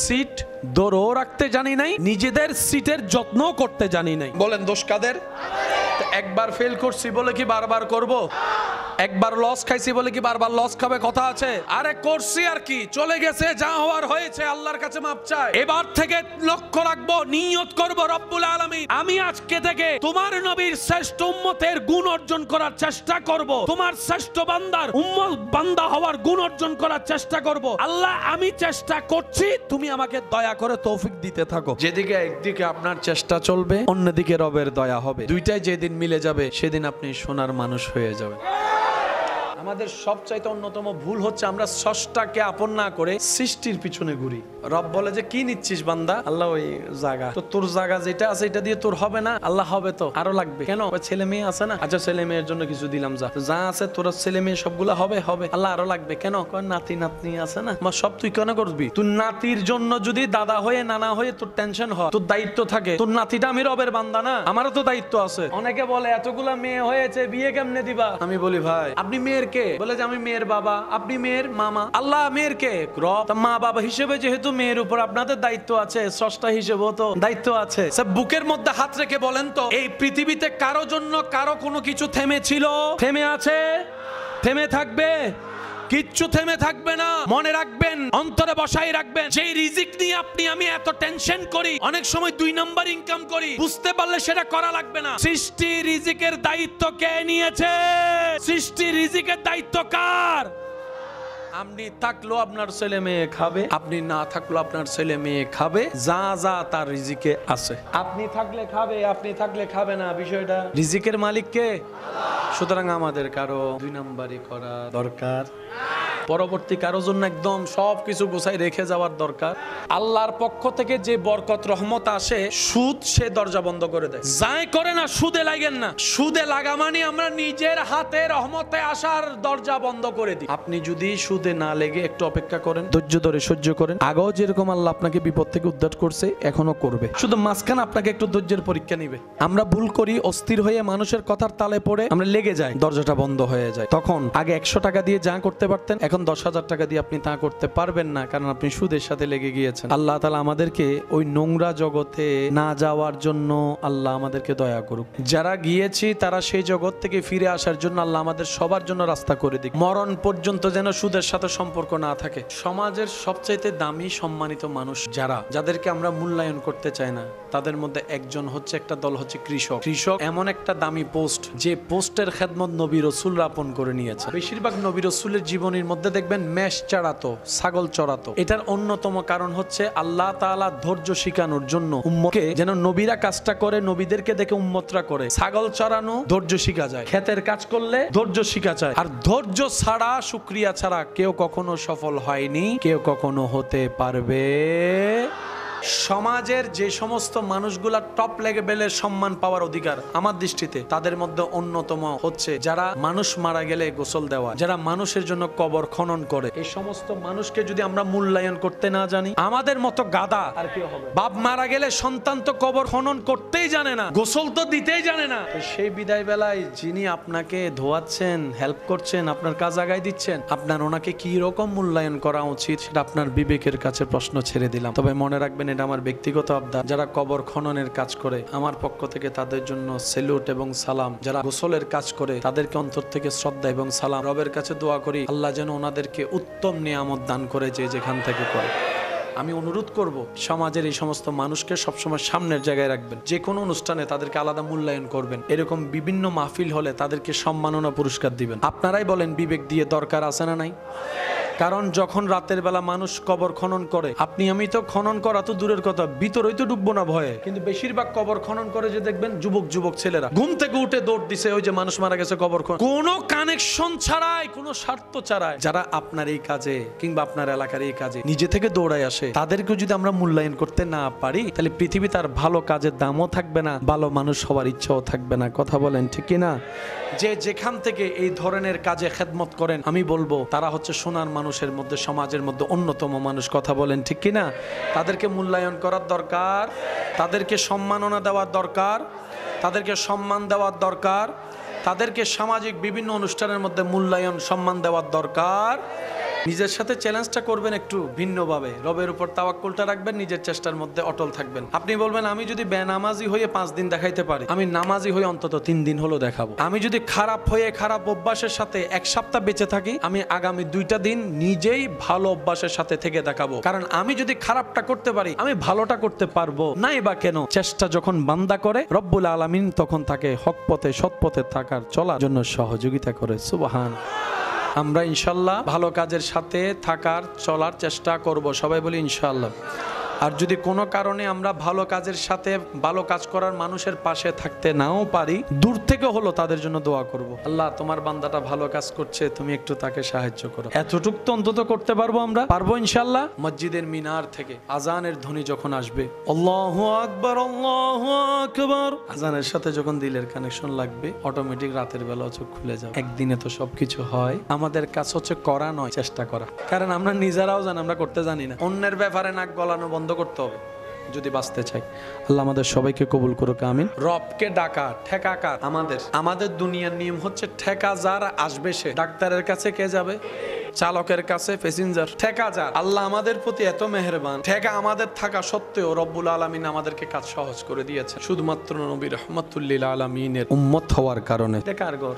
সিট ধরেও রাখতে জানি নাই, নিজেদের সিটের যত্ন করতে জানি নাই। বলেন দোষ কাদের? একবার ফেল করছি বলে কি বারবার করব? একবার লস খাইছি বলে কি বারবার লস খাবে? কথা আছে। আরে করছি আর কি, চলে গেছে, যা হওয়ার হয়েছে, আল্লাহর কাছে মাপ চাই। এবার থেকে লক্ষ্য রাখবো, নিয়ত করব রব্বুল আলামিন আমি আজকে থেকে তোমার নবীর শ্রেষ্ঠ উম্মতের গুণ অর্জন করার চেষ্টা করব, তোমার শ্রেষ্ঠ বান্দার উম্মত বান্দা হওয়ার গুণ অর্জন করার চেষ্টা করব। আল্লাহ আমি চেষ্টা করছি, তুমি আমাকে দয়া করে তৌফিক দিতে থাকো। যেদিকে একদিকে আপনার চেষ্টা চলবে, অন্যদিকে রবের দয়া হবে, দুইটাই যেদিন মিলে যাবে সেদিন আপনি সোনার মানুষ হয়ে যাবেন। আমাদের সবচাইতে অন্যতম ভুল হচ্ছে আমরা স্রষ্টাকে আপন না করে সৃষ্টির পিছনে ঘুরি। রব বলে যে কি নিচ্ছিস বান্দা? আল্লাহ ওই জায়গা, তো তোর জায়গা যেটা আছে এটা দিয়ে তোর হবে না। আল্লাহ হবে তো, আরো লাগবে কেন? ছেলে মেয়ে আছে না, আচ্ছা ছেলে মেয়ের জন্য কিছু দিলাম, যা আছে তোর ছেলে মেয়ে সবগুলা হবে। আল্লাহ আরো লাগবে কেন? নাতি নাতনি আছে না, সব তুই কেন করবি? তুই নাতির জন্য যদি দাদা হয়ে নানা হয়ে তোর টেনশন হয়, তোর দায়িত্ব থাকে, তোর নাতিটা আমি রবের বান্দা না, আমারও তো দায়িত্ব আছে। অনেকে বলে এতগুলা মেয়ে হয়েছে, বিয়ে কেমনে দিবা? আমি বলি ভাই আপনি মেয়ের কে? বলে যে আমি মেয়ের বাবা। আপনি মেয়ের মামা। আল্লাহ মেয়ের কে? রব। মা বাবা হিসেবে যেহেতু মেয়ের উপর আপনাদের দায়িত্ব আছে, স্রষ্টা হিসেবেও তো দায়িত্ব আছে। বুকের মধ্যে হাত রেখে বলেন তো, এই পৃথিবীতে কারো জন্য কারো কোনো কিছু থেমে ছিল? থেমে আছে? থেমে থাকবে? কিচ্ছু থেমে থাকবে না। মনে রাখবেন, অন্তরে বসাই রাখবেন, যেই রিজিক নিয়ে আপনি আমি এত টেনশন করি, অনেক সময় 2 নাম্বার ইনকাম করি, বুঝতে পারলে সেটা করা লাগবে না। সৃষ্টি রিজিকের দায়িত্ব কে নিয়েছে? সৃষ্টি রিজিকের দায়িত্ব কার? আপনি থাকলেও আপনার ছেলে মেয়ে খাবে, আপনি না থাকলেও আপনার ছেলে মেয়ে খাবে, যা যা তার রিজিকে আছে। আপনি থাকলে খাবে, আপনি থাকলে খাবে না, বিষয়টা রিজিকের মালিক কে? সুতরাং আমাদের কারো 2 নাম্বারই করা দরকার, পরবর্তী কারোর জন্য একদম সবকিছু গোছাই রেখে যাওয়ার দরকার। আল্লাহর পক্ষ থেকে যে বরকত রহমত আসে, সুদ সে দরজা বন্ধ করে দেয়। যাই করে না সুদে লাগেন না, সুদে লাগা মানে আমরা নিজের হাতে রহমতে আসার দরজা বন্ধ করে দিই। আপনি যদি সুদে না লেগে একটু অপেক্ষা করেন, ধৈর্য ধরে সহ্য করেন, আগেও যেরকম আল্লাহ আপনাকে বিপদ থেকে উদ্ধার করছে এখনো করবে, শুধু মাঝখানে আপনাকে একটু ধৈর্যের পরীক্ষা নিবে। আমরা ভুল করি, অস্থির হয়ে মানুষের কথার তালে পড়ে আমরা লেগে যাই, দরজাটা বন্ধ হয়ে যায়। তখন আগে 100 টাকা দিয়ে যা করতে পারতেন এখন এখন 10,000 টাকা দিয়ে আপনি তা করতে পারবেন না, কারণ আপনি সুদের সাথে লেগে গিয়েছেন। আল্লাহ তাআলা আমাদেরকে ওই নোংরা জগতে না যাওয়ার জন্য আল্লাহ আমাদেরকে দয়া করুক। যারা গিয়েছি তারা সেই জগৎ থেকে ফিরে আসার জন্য আল্লাহ আমাদের সবার জন্য রাস্তা করে দিক। মরণ পর্যন্ত যেন সুদের সাথে সম্পর্ক না থাকে। সমাজের সবচাইতে দামি সম্মানিত মানুষ যাদেরকে আমরা মূল্যায়ন করতে চাই না, তাদের মধ্যে একজন হচ্ছে, একটা দল হচ্ছে কৃষক। কৃষক এমন একটা দামি পোস্ট, যে পোস্টের খেদমত নবী রাসূল আপন করে নিয়েছে। বেশিরভাগ নবী রাসূলের জীবনীর মধ্যে দেখবেন মেষ চড়াতো, ছাগল চড়াতো। এটার অন্যতম কারণ হচ্ছে আল্লাহ তাআলা ধৈর্য শিখানোর জন্য উম্মতকে, যেন নবীরা কাজটা করে নবীদেরকে দেখে উম্মতরা করে। ছাগল চড়ানো ধৈর্য শিখা যায়, ক্ষেতের কাজ করলে ধৈর্য শিখা যায়। আর ধৈর্য ছাড়া, শুকরিয়া ছাড়া কেউ কখনো সফল হয়নি, কেউ কখনো হতে পারবে। সমাজের যে সমস্ত মানুষগুলা টপ লেভেলের সম্মান পাওয়ার অধিকার আমার দৃষ্টিতে, তাদের মধ্যে অন্যতম হচ্ছে যারা মানুষ মারা গেলে গোসল দেওয়া, যারা মানুষের জন্য কবর খনন করে। এই সমস্ত মানুষকে যদি আমরা মূল্যায়ন করতে না জানি, আমাদের মতো গাদা আর কি হবে। বাপ মারা গেলে সন্তান তো কবর খনন করতেই জানে না, গোসল তো দিতেই জানে না। তো সেই বিদায় বেলায় যিনি আপনাকে ধোয়াচ্ছেন, হেল্প করছেন, আপনার কাজ আগায় দিচ্ছেন, আপনার ওনাকে কি রকম মূল্যায়ন করা উচিত সেটা আপনার বিবেকের কাছে প্রশ্ন ছেড়ে দিলাম। তবে মনে রাখবেন, এটা আমার ব্যক্তিগত আবদার, যারা কবর খননের কাজ করে আমার পক্ষ থেকে তাদের জন্য সেলুট এবং সালাম। যারা গোসলের কাজ করে তাদেরকে অন্তর থেকে শ্রদ্ধা এবং সালাম। রবের কাছে দোয়া করি আল্লাহ যেন ওনাদেরকে উত্তম নিয়ামত দান করে, যে যেখান থেকে করে। আমি অনুরোধ করব, সমাজের এই সমস্ত মানুষকে সবসময় সামনের জায়গায় রাখবেন। যে কোনো অনুষ্ঠানে তাদেরকে আলাদা মূল্যায়ন করবেন। এরকম বিভিন্ন মাহফিল হলে তাদেরকে সম্মাননা পুরস্কার দিবেন। আপনারাই বলেন, বিবেক দিয়ে দরকার আছে না নাই? কারণ যখন রাতের বেলা মানুষ কবর খনন করে, আপনি আমি তো খনন করা তো দূরের কথা, ভিতরেই তো ডুববো না ভয়ে। কিন্তু বেশিরভাগ কবর খনন করে যে দেখবেন যুবক ছেলেরা ঘুম থেকে উঠে দৌড় দিছে, ওই যে মানুষ মারা গেছে কবর খনন, কোনো কানেকশন ছাড়াই, কোনো স্বার্থ ছাড়াই। যারা আপনার এই কাজে কিংবা আপনার এলাকার এই কাজে নিজে থেকে দৌড়ায় আসে, তাদেরকে যদি আমরা মূল্যায়ন করতে না পারি, তাহলে পৃথিবী তার ভালো কাজের দামও থাকবে না, ভালো মানুষ হওয়ার ইচ্ছাও থাকবে না। কথা বলেন ঠিক কিনা? যে যেখান থেকে এই ধরনের কাজে খেদমত করেন, আমি বলবো তারা হচ্ছে সোনার মানুষের মধ্যে, সমাজের মধ্যে অন্যতম মানুষ। কথা বলেন ঠিক কিনা? তাদেরকে মূল্যায়ন করার দরকার, তাদেরকে সম্মাননা দেওয়ার দরকার, তাদেরকে সম্মান দেওয়ার দরকার, তাদেরকে সামাজিক বিভিন্ন অনুষ্ঠানের মধ্যে মূল্যায়ন সম্মান দেওয়ার দরকার। নিজের সাথে চ্যালেঞ্জটা করবেন একটু ভিন্নভাবে, রবের উপর তাওয়াক্কুলটা রাখবেন, নিজের চেষ্টার মধ্যে অটল থাকবেন। আপনি বলবেন, আমি যদি বেনামাজি হয়ে 5 দিন দেখাইতে পারি, আমি নামাজি হয়ে অন্তত 3 দিন হলো দেখাবো। আমি যদি খারাপ হয়ে খারাপ অভ্যাসের সাথে 1 সপ্তাহ বেঁচে থাকি, আমি আগামী 2টা দিন নিজেই ভালো অভ্যাসের সাথে থেকে দেখাবো। কারণ আমি যদি খারাপটা করতে পারি, আমি ভালোটা করতে পারবো নাই বা কেন? চেষ্টা যখন বান্দা করে, রব্বুল আলামিন তখন তাকে হক পথে, সৎ পথে থাকার চলার জন্য সহযোগিতা করে। সুবহান। আমরা ইনশাল্লাহ ভালো কাজের সাথে থাকার চলার চেষ্টা করব, সবাই বলি ইনশাল্লাহ। আর যদি কোনো কারণে আমরা ভালো কাজের সাথে, ভালো কাজ করার মানুষের পাশে থাকতে নাও পারি, দূর থেকে হলো তাদের জন্য দোয়া করব, আল্লাহ তোমার বান্দাটা ভালো কাজ করছে, তুমি একটু তাকে সাহায্য করো। এতটুক তো অন্তত করতে পারবো, আমরা পারবো ইনশাল্লাহ। মসজিদের মিনার থেকে আজানের ধ্বনি যখন আসবে, আল্লাহু আকবার, আল্লাহু আকবার, আজানের সাথে যখন দিলের কানেকশন লাগবে, অটোমেটিক রাতের বেলা চোখ খুলে যাবে। একদিনে তো সবকিছু হয়। আমাদের কাজ হচ্ছে করা নয়, চেষ্টা করা। কারণ আমরা নিজেরাও জানি আমরা করতে জানি না। অন্যের ব্যাপারে নাক গলানো বন্ধ করতে হবে যদি বাঁচতে চাই। আল্লাহ আমাদের সবাইকে কবুল করুক, আমিন। রবকে ডাকা, ঠেকাকার আমাদের দুনিয়ার নিয়ম হচ্ছে, ঠেকা যার আসবে সে। ডাক্তারের কাছে কে যাবে? চালকের কাছে প্যাসেঞ্জার। ঠেকা যার। আল্লাহ আমাদের প্রতি এত মেহেরবান, ঠেকা আমাদের থাকা সত্ত্বেও রব্বুল আলামিন আমাদেরকে কাজ সহজ করে দিয়েছে, শুধুমাত্র নবী রাহমাতুল লিল আলামিনের উম্মত হওয়ার কারণে। ঠেকার ঘর,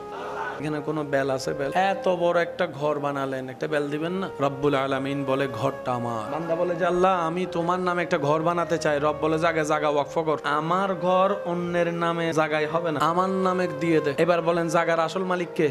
এখানে কোনো বেল আছে? বেল? এত বড় একটা ঘর বানালেন, একটা বেল দিবেন না? রব্বুল আলামিন বলে, ঘরটা আমার। বান্দা বলে যে, আল্লাহ আমি তোমার নামে একটা ঘর বানাতে চাই। রব বলে, জায়গা ওয়াকফ কর। আমার ঘর অন্যের নামে জায়গায় হবে না, আমার নামে দিয়ে দে। এবার বলেন, জায়গার আসল মালিক কে?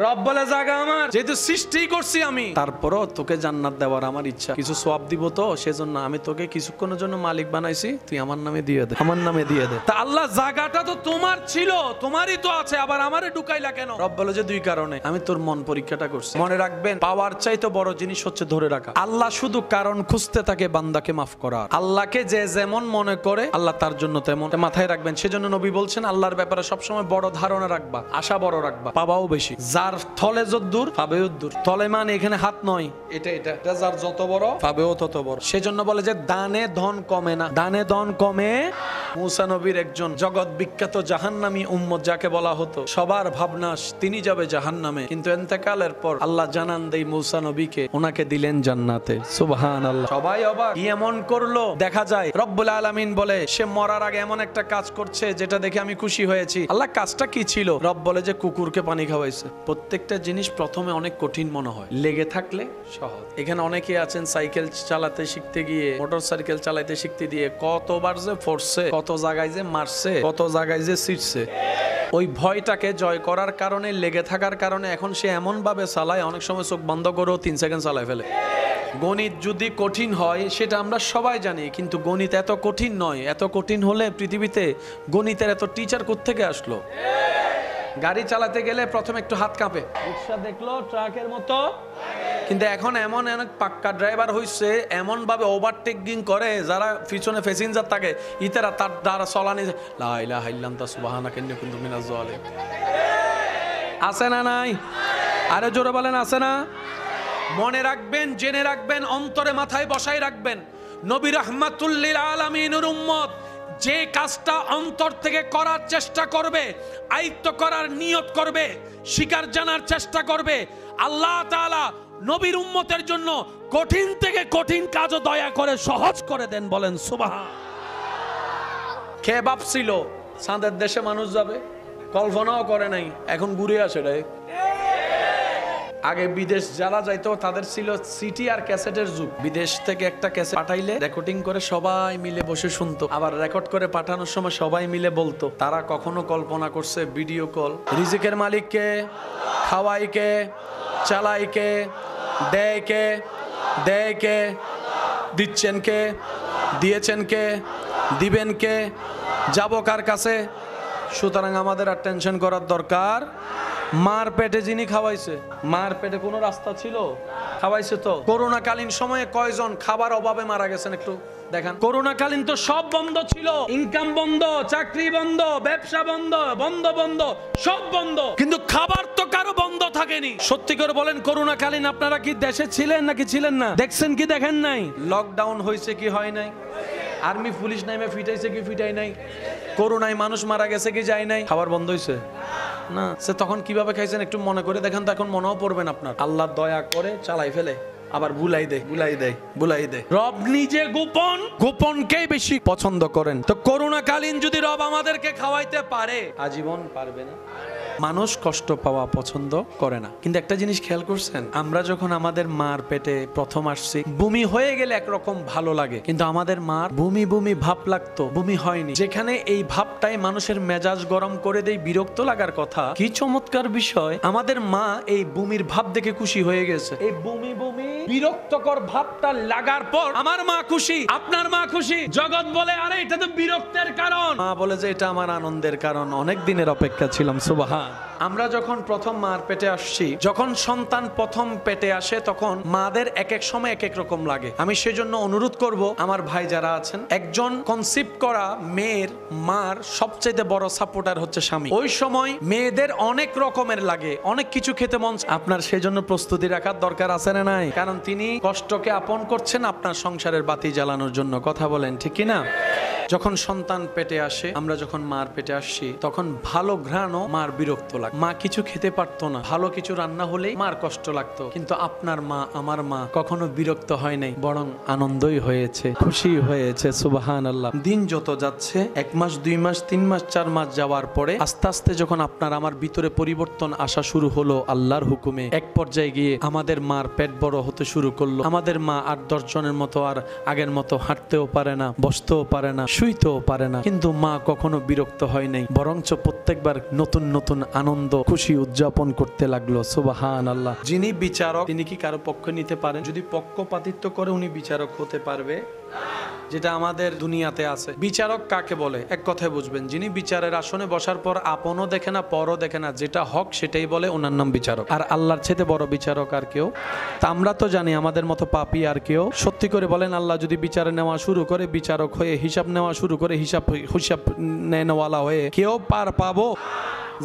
রব বলে, জায়গা আমার, যেহেতু সৃষ্টি করছি আমি, তারপরও তোকে জান্নাত দেওয়ার আমার ইচ্ছা, কিছু সওয়াব দিব তো, সেজন্য আমি তোকে কিছুক্ষণের জন্য মালিক বানাইছি, তুই আমার নামে দিয়ে দে, আমার নামে দিয়ে দে। তা আল্লাহ, জায়গাটা তো তোমার ছিল, তোমারই তো আছে, আবার আমারে ঢুকাইলা কেন? রব বলে যে, 2 কারণে। আমি তোর মন পরীক্ষাটা করছি। মনে রাখবেন, পাওয়ার চাইতে বড় জিনিস হচ্ছে ধরে রাখা। আল্লাহ শুধু কারণ খুঁজতে থাকে বান্দাকে মাফ করার। আল্লাহকে যে যেমন মনে করে, আল্লাহ তার জন্য তেমন। মাথায় রাখবেন। সেজন্য নবী বলছেন, আল্লাহর ব্যাপারে সবসময় বড় ধারণা রাখবা, আশা বড় রাখবা, পাবাও বেশি। যার থলে যদ্দূর পাবেও দূর। তলে মানে এখানে হাত নয়, এটা যার যত বড় পাবেও তত বড়। সেজন্য বলে যে দানে ধন কমে না, দানে ধন কমে। মূসা নবীর একজন জগৎ বিখ্যাত জাহান্নামী উম্মত যাকে বলা হতো, সবার ভাবনা তিনি যাবে জাহান্নামে, কিন্তু ইন্তেকালের পর আল্লাহ জানান দেই মূসা নবীকে, ওনাকে দিলেন জান্নাতে। সুবহানাল্লাহ। সবাই অবাক, কি এমন করলো? দেখা যায় রব্বুল আলামিন বলে সে মরার আগে এমন একটা কাজ করছে যেটা দেখে আমি খুশি হয়েছি। আল্লাহ কাজটা কি ছিল? রব বলে যে কুকুরকে পানি খাওয়াইছে। প্রত্যেকটা জিনিস প্রথমে অনেক কঠিন মনে হয়, লেগে থাকলে সহজ। এখানে অনেকে আছেন সাইকেল চালাতে শিখতে গিয়ে, মোটর সাইকেল চালাতে শিখতে দিয়ে কতবার যে পড়ছে, কত জায়গায় যে মারছে, কত জায়গায় যে ছিটছে। ওই ভয়টাকে জয় করার কারণে, লেগে থাকার কারণে এখন সে এমন ভাবে চালায়, অনেক সময় চোখ বন্ধ করেও 3 সেকেন্ড চালায় ফেলে। গণিত যদি কঠিন হয় সেটা আমরা সবাই জানি, কিন্তু গণিত এত কঠিন নয়। এত কঠিন হলে পৃথিবীতে গণিতের এত টিচার কোত্থেকে আসলো? গাড়ি চালাতে গেলে প্রথমে একটু হাত কাঁপে, রিক্সা দেখলো ট্রাকের মতো, কিন্তু এখন এমন অনেক পাক্কা ড্রাইভার হইছে, এমন ভাবে ওভারটেকিং করে যারা পিছনে প্যাসেঞ্জার থাকে ইতারা তার দ্বারা চলানি। লা ইলাহা ইল্লাল্লাহ সুবহানাকা ইন্নী কুনতু মিনাজ জালিমিন। আছে না নাই? আরে জোরে বলেন, আছে না? মনে রাখবেন, জেনে রাখবেন, অন্তরে মাথায় বসাই রাখবেন, নবী রাহমাতুল লিল আলামিনের উম্মত যে কাজটা অন্তর থেকে করার চেষ্টা করবে, আয়ত্ত করার নিয়ত করবে, শিকার জানার চেষ্টা করবে, আল্লাহ তাআলা নবীর উম্মতের জন্য কঠিন থেকে কঠিন কাজও দয়া করে সহজ করে দেন। বলেন সুবহান। কে ভাবছিল চাঁদের দেশে মানুষ যাবে? কল্পনাও করে নাই, এখন ঘুরে আসে রে। আগে বিদেশ যারা যাইতো তাদের ছিল সিটি আর ক্যাসেটের যুগ। বিদেশ থেকে একটা ক্যাসেট পাঠাইলে রেকর্ডিং করে সবাই মিলে বসে শুনতো, আবার রেকর্ড করে পাঠানোর সময় সবাই মিলে বলতো। তারা কখনো কল্পনা করছে ভিডিও কল? রিজিকের মালিক কে? খাওয়াই কে? চালাই কে? দেয় কে? দেয় কে? দিচ্ছেন কে? দিয়েছেন কে? দিবেন কে? যাবো কার কাছে? সুতরাং আমাদের আর টেনশন করার দরকার। মার পেটে যিনি খাওয়াইছে, মার পেটে কোনো রাস্তা ছিল? খাওয়াইছে তো। করোনাকালীন সময়ে কয়জন খাবার অভাবে মারা গেছেন একটু দেখান। করোনাকালীন তো সব বন্ধ ছিল, ইনকাম বন্ধ, চাকরি বন্ধ, ব্যবসা বন্ধ, বন্ধ সব বন্ধ, কিন্তু খাবার তো কারো বন্ধ থাকেনি। সত্যি করে বলেন, করোনাকালীন আপনারা কি দেশে ছিলেন নাকি ছিলেন না? দেখছেন কি দেখেন নাই? লকডাউন হয়েছে কি হয় নাই? আর্মি পুলিশ নামে ফিটাইছে কি ফিটাই নাই? করোনায় মানুষ মারা গেছে কি যায় নাই? খাবার বন্ধ হয়েছে না? সে তখন কিভাবে খাইছেন একটু মনে করে দেখেন তো, এখন মনেও পড়বেন আপনার। আল্লাহ দয়া করে চালাই ফেলে, আবার বুলাই দেয়। রব নিজে গোপনকেই বেশি পছন্দ করেন। তো করোনাকালীন যদি রব আমাদেরকে খাওয়াইতে পারে, আজীবন পারবে না? মানুষ কষ্ট পাওয়া পছন্দ করে না, কিন্তু একটা জিনিস খেয়াল করছেন, আমরা যখন আমাদের মার পেটে প্রথম আসছি, বমি হয়ে গেলে একরকম ভালো লাগে, কিন্তু আমাদের মার বমি ভাব লাগতো, বমি হয়নি। যেখানে এই ভাবটাই মানুষের মেজাজ গরম করে দেয়, বিরক্ত লাগার কথা। কি চমৎকার বিষয়, আমাদের মা এই বমির ভাব দেখে খুশি হয়ে গেছে। এই বমি বিরক্তকর ভাবটা লাগার পর আমার মা খুশি, আপনার মা খুশি। জগৎ বলে আরে এটা তো বিরক্তের কারণ, মা বলে যে এটা আমার আনন্দের কারণ, অনেক দিনের অপেক্ষা ছিলাম। সুবহান। আমরা যখন প্রথম মার পেটে আসছি, যখন সন্তান প্রথম পেটে আসে, তখন মাদের এক এক সময় এক এক রকম লাগে। আমি সেজন্য অনুরোধ করব আমার ভাই যারা আছেন, একজন কনসিভ করা মেয়ের মার সবচেয়ে বড় সাপোর্টার হচ্ছে স্বামী। ওই সময় মেয়েদের অনেক রকমের লাগে, অনেক কিছু খেতে মন, আপনার সেজন্য প্রস্তুতি রাখার দরকার আছে না নাই? কারণ তিনি কষ্টকে আপন করছেন আপনার সংসারের বাতি জ্বালানোর জন্য। কথা বলেন ঠিক কি না? যখন সন্তান পেটে আসে, আমরা যখন মার পেটে আসছি, তখন ভালো ঘ্রাণও মার বিরক্ত লাগে। মা কিছু খেতে পারতো না, ভালো কিছু রান্না হলেই মার কষ্ট লাগতো, কিন্তু আপনার মা, আমার মা কখনো বিরক্ত হয় নাই, বরং আনন্দই হয়েছে, খুশি হয়েছে। সুবহানাল্লাহ। দিন যত যাচ্ছে, 1 মাস 2 মাস 3 মাস 4 মাস যাওয়ার পরে আস্তে আস্তে যখন আপনার আমার ভিতরে পরিবর্তন আসা শুরু হলো আল্লাহর হুকুমে, এক পর্যায়ে গিয়ে আমাদের মার পেট বড় হতে শুরু করলো। আমাদের মা 8-10 জনের মতো আর আগের মতো হাঁটতেও পারে না, বসতেও পারে না, শুইতেও পারে না, কিন্তু মা কখনো বিরক্ত হয় নাই, বরঞ্চ প্রত্যেকবার নতুন নতুন আনন্দ খুশি উদযাপন করতে লাগলো। সুবহানাল্লাহ। যিনি বিচারক, তিনি কি কারো পক্ষ নিতে পারেন? যদি পক্ষপাতিত্ব করে উনি বিচারক হতে পারবে? যেটা আমাদের দুনিয়াতে আছে। বিচারক কাকে বলে? এক কথায় বুঝবেন, যিনি বিচারের আসনে বসার পর আপনও দেখে না, পরও দেখে না, যেটা হক সেটাই বলে, ওনার নাম বিচারক। আর আল্লাহর চেয়ে বড় বিচারক আর কেউ? তা আমরা তো জানি আমাদের মতো পাপী আর কেউ। সত্যি করে বলেন, আল্লাহ যদি বিচার নেওয়া শুরু করে, বিচারক হয়ে হিসাব নেওয়া শুরু করে, হিসাব নেওয়ালা হয়ে, কেউ পার পাবো?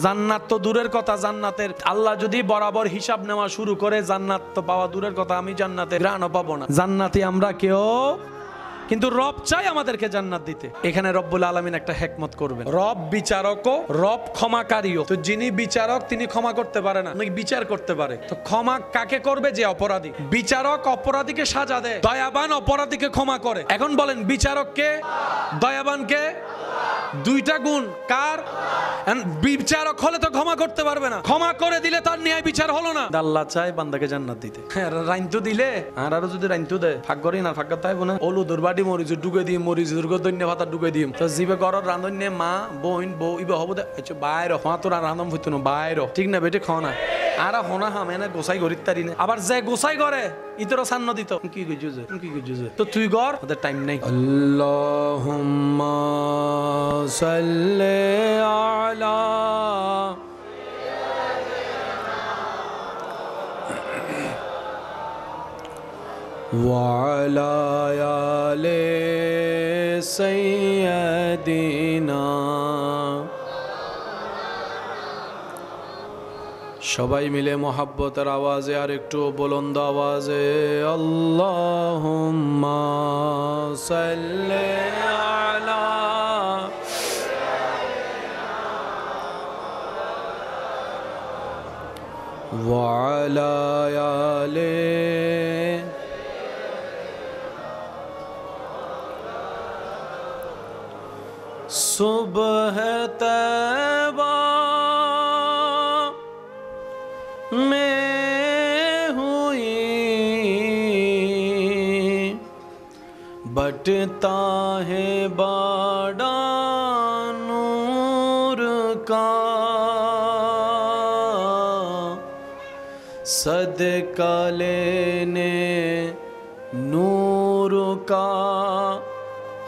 জান্নাত তো দূরের কথা, জান্নাতের আল্লাহ যদি বরাবর হিসাব নেওয়া শুরু করে, জান্নাত তো পাওয়া দূরের কথা, আমি জান্নাতের ঘ্রাণও পাবো না। জান্নাতি আমরা কেউ, কিন্তু রব চাই আমাদেরকে জান্নাত দিতে। এখানে রব্বুল আলামিন একটা হিকমত করবেন। রব বিচারকও, রব ক্ষমাকারীও। তো যিনি বিচারক তিনি ক্ষমা করতে পারে না, উনি বিচার করতে পারে। তো ক্ষমা কাকে করবে? যে অপরাধী। বিচারক অপরাধীকে সাজা দেয়, দয়াবান অপরাধীকে ক্ষমা করে। এখন বলেন বিচারককে, দয়াবানকে? দুইটা গুণ কার? বিচারক হলে তো ক্ষমা করতে পারবে না, ক্ষমা করে দিলে তার ন্যায় বিচার হলো না। আল্লাহ চায় বান্দাকে জান্নাত দিতে। রাইন্তু দিলে আর আরো যদি রাইন্তু দেয় ভাগ করি না, ভাগ তাইব না। ওলু দুর্বাটি মরিচ ডুবে দিই, মরিচ দুর্গদন্য ভাতা ডুবে দিম। তো জিবে ঘরের রান্ধন্যে মা বইন বউ ইবে হবো দে বাইর হওয়া তোর রান্ধন হইতো না, বাইর ঠিক না বেটে খাও না আর হোনা হামে না গোসাই গরিত তারি না। আবার যে গোসাই করে ইতর সান্ন দিত কি গুজু যে কি গুজু যে। তো তুই গর ওদের টাইম নাই। আল্লাহুম্মা সাল্লি আলা وعلى آل سيدنا। সবাই মিলে মোহাব্বতের আওয়াজে আর একটু বুলন্দ আওয়াজে আল্লাহুম্মা সাল্লি আলা ওয়া আলা আলি सुबह तैबा में हुई बटता है बड़ा नूर का, सदका लेने नूर का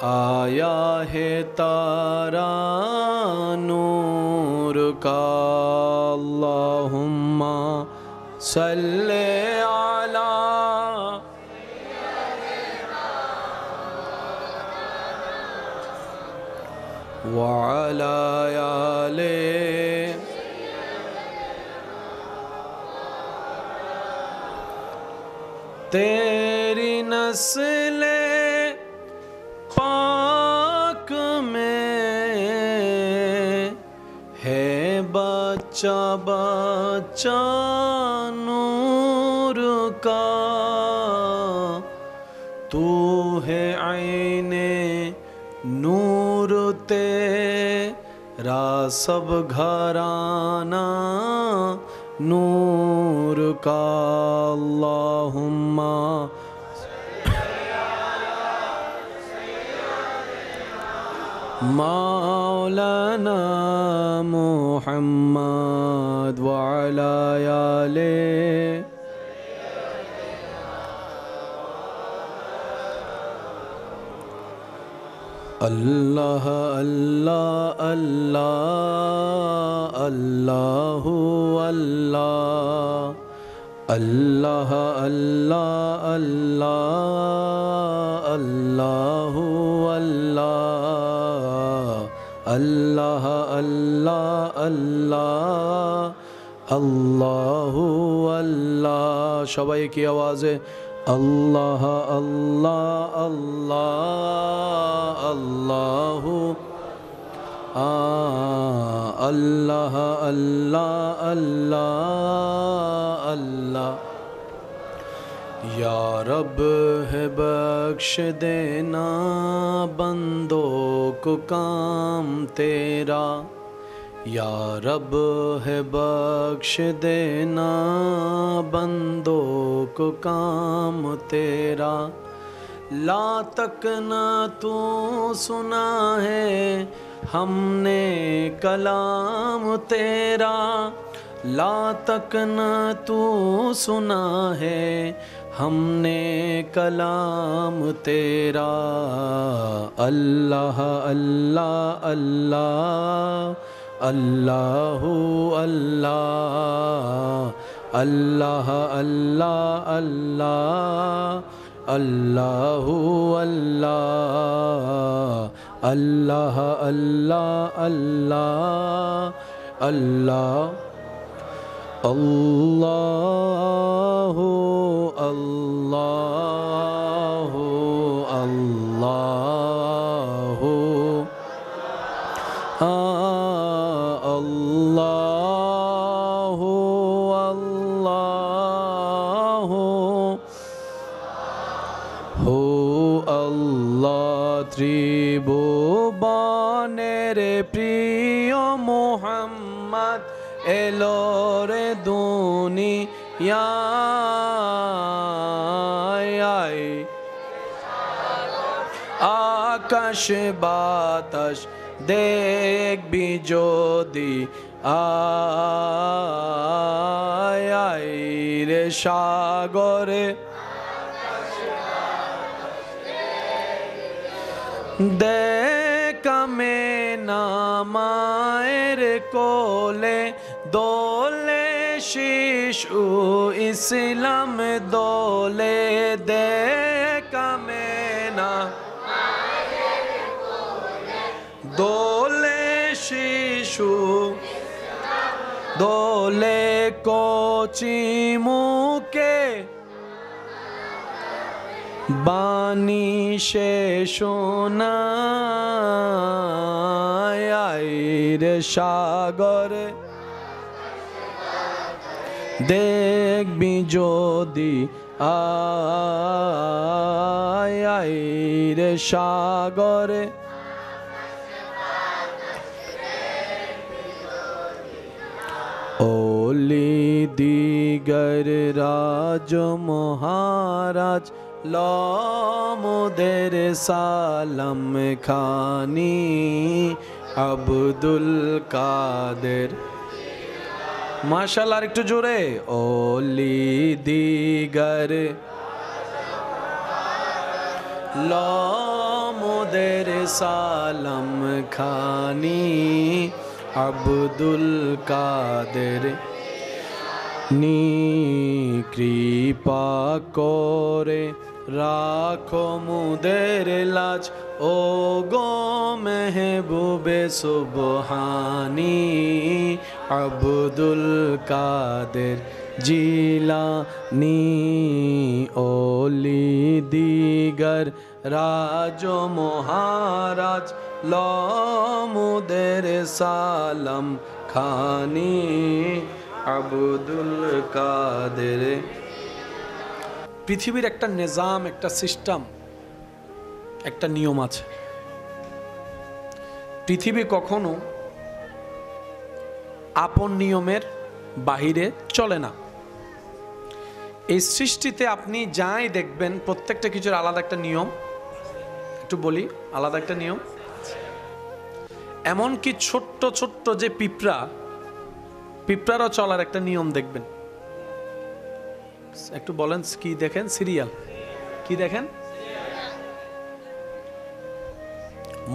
आया है तारा नूर का। अल्लाहुम्मा सल्ले अला व अला आले तेरी नस्ले पाक में है बच्चा बच्चा नूर का, तू है आईने नूर तेरा सब घराना नूर का। अल्लाहुम्मा मौलाना मुहम्मद व अला आले अल्लाह अल्लाह अल्लाह अल्लाहु अल्लाह अल्लाह अल्लाह अल्लाह अल्लाहु अल्लाह अल्लाह अल्लाह अल्लाह अल्लाहु अल्लाह। সবাই কি আওয়াজে अल्लाह अल्लाह अल्लाह अल्लाहु अल्लाह अल्लाह अल्लाह अल्लाह। या रब है बख्श देना बंदों को काम तेरा, या रब है बख्श देना बंदों को काम तेरा। ला तक न तू सुना है हमने कलाम तेरा, ला तक न तू सुना है हमने कलाम तेरा। अल्लाह अल्लाह अल्लाह अल्लाहु अल्लाह अल्लाह अल्लाह अल्लाह अल्लाहु अल्लाह अल्लाह अल्लाह अल्लाह আল্লাহ আল্লাহু আল্লাহু আল্লাহু আল্লাহু আল্লাহু হো আল্লাহ ত্রিভুবনের প্রিয় মুহাম্মদ এলো রে দুনিয়ায় আকাশ বাতাস দেখবি যদি আয় রে সাগরে দেখামে নামায়ের কোলে দোলে শিশু ইসলাম দোলে দেখামে না দোলে শিশু দোলে কচি মুখে বাণী সে শোনায় রে সাগরে দেখবি যদি আয় রে সাগরে ওলি দিগর রাজ মহারাজ লমুদের সালাম খানি আব্দুল কাদের মাশাআল্লাহ আর একটু জোরে ওলি দিগর লমুদের সালাম খানি আব্দুল কাদের নি কৃপা করে রাখো মুদের লাজ ও গো মেহবুবে সুবহানি আব্দুল কাদের জিলানি ওলি দিগর রাজ মহারাজ লমুদের সালাম খানি আব্দুল কাদের পৃথিবীর একটা নিজাম একটা সিস্টেম একটা নিয়ম আছে পৃথিবী কখনো আপন নিয়মের বাহিরে চলে না এই সৃষ্টিতে আপনি যাই দেখবেন প্রত্যেকটা কিছুর আলাদা একটা নিয়ম একটু বলি আলাদা একটা নিয়ম এমনকি ছোট্ট ছোট্ট যে পিঁপড়ারও চলার একটা নিয়ম দেখবেন একটু বলেন কি দেখেন সিরিয়াল কি দেখেন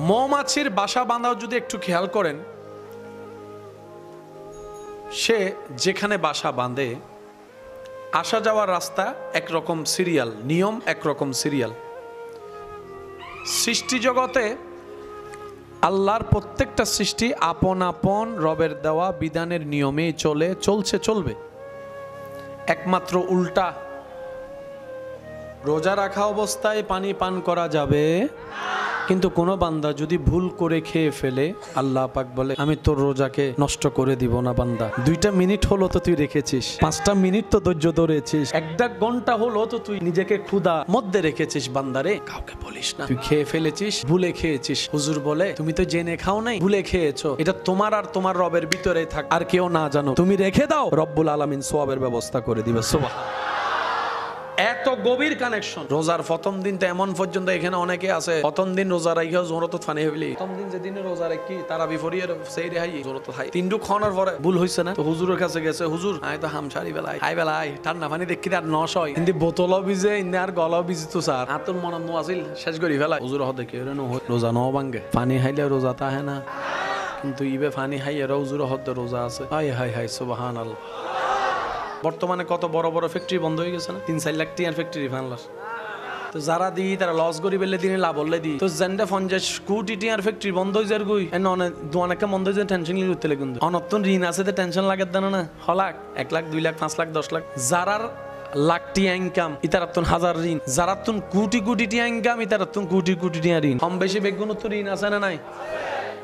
মৌমাছির বাসা বাঁধাও যদি একটু খেয়াল করেন সে যেখানে বাসা বাঁধে আসা যাওয়ার রাস্তা একরকম সিরিয়াল নিয়ম একরকম সিরিয়াল সৃষ্টি জগতে আল্লাহর প্রত্যেকটা সৃষ্টি আপন আপন রবের দেওয়া বিধানের নিয়মেই চলবে একমাত্র উল্টা রোজা রাখা অবস্থায় পানি পান করা যাবে কিন্তু কোন বান্দা যদি ভুল করে খেয়ে ফেলে আল্লাহ পাক বলে আমি তোর রোজাকে নষ্ট করে দিব না বান্দা 2টা মিনিট হলো তো তুই রেখেছিস 5টা মিনিট তো ধৈর্য ধরেছিস 1 ঘন্টা হলো তো তুই নিজেকে ক্ষুধা মধ্যে রেখেছিস বান্দারে কাউকে বলিস না তুই খেয়ে ফেলেছিস ভুলে খেয়েছিস হুজুর বলে তুমি তো জেনে খাও নাই ভুলে খেয়েছো এটা তোমার আর তোমার রবের ভিতরে থাক আর কেউ না জানো তুমি রেখে দাও রব্বুল আলামিন সওয়াবের ব্যবস্থা করে দিবে সুবহান এত গভীর কানেকশন রোজার প্রথম দিন তো এমন পর্যন্ত এখানে অনেকে আছে প্রথম দিন রোজা রাখিও জোরত ফানি হইলি প্রথম দিন যেদিন রোজা রাখি তারা বিফরিয়ে সেই রে হাই জোরত খাই তিনটু খাওয়ার পরে ভুল হইছে না তো হুজুরের কাছে গেছে হুজুর আয় তো হামসারি বেলায় খাই বেলায় ঠান্ডা পানি দেখি আর নশ হয় কিন্তু বোতলও ভিজে ইন্দে আর গলাও ভিজি তো স্যার আর তোর মনে আছিল শেষ করি ফেলাই হুজুর হতে কেউ রোজা ন ভাঙ্গে পানি খাইলে রোজা তাহে না কিন্তু ইবে পানি খাই এরা হুজুর হতে রোজা আছে হাই হাই হাই সুবহানাল্লাহ বর্তমানে কত বড় বড় ফ্যাক্টরি বন্ধ হয়ে গেছে না 3-4 লাখ টিয়ার ফ্যাক্টরি ফানলাস তো যারা দি তারা লস করি বেলে দিনে লাভ হলে দি তো জেন্ডে 50 কোটি টিয়ার ফ্যাক্টরি বন্ধ হয়ে যার গই এন অনেক দোয়ানাকে বন্ধ হয়ে যায় টেনশন লিয়ে উঠতে লাগুন অনত্তন ঋণ আছে তো টেনশন লাগে দেন না 1 লাখ 1 লাখ 2 লাখ 5 লাখ 10 লাখ যারার লাখটি ইনকাম ইতারাতুন হাজার ঋণ যারাতুন কোটি কোটি টি ইনকাম ইতারাতুন কোটি কোটি টি ঋণ কম বেশি বেগুন তো ঋণ আছে না নাই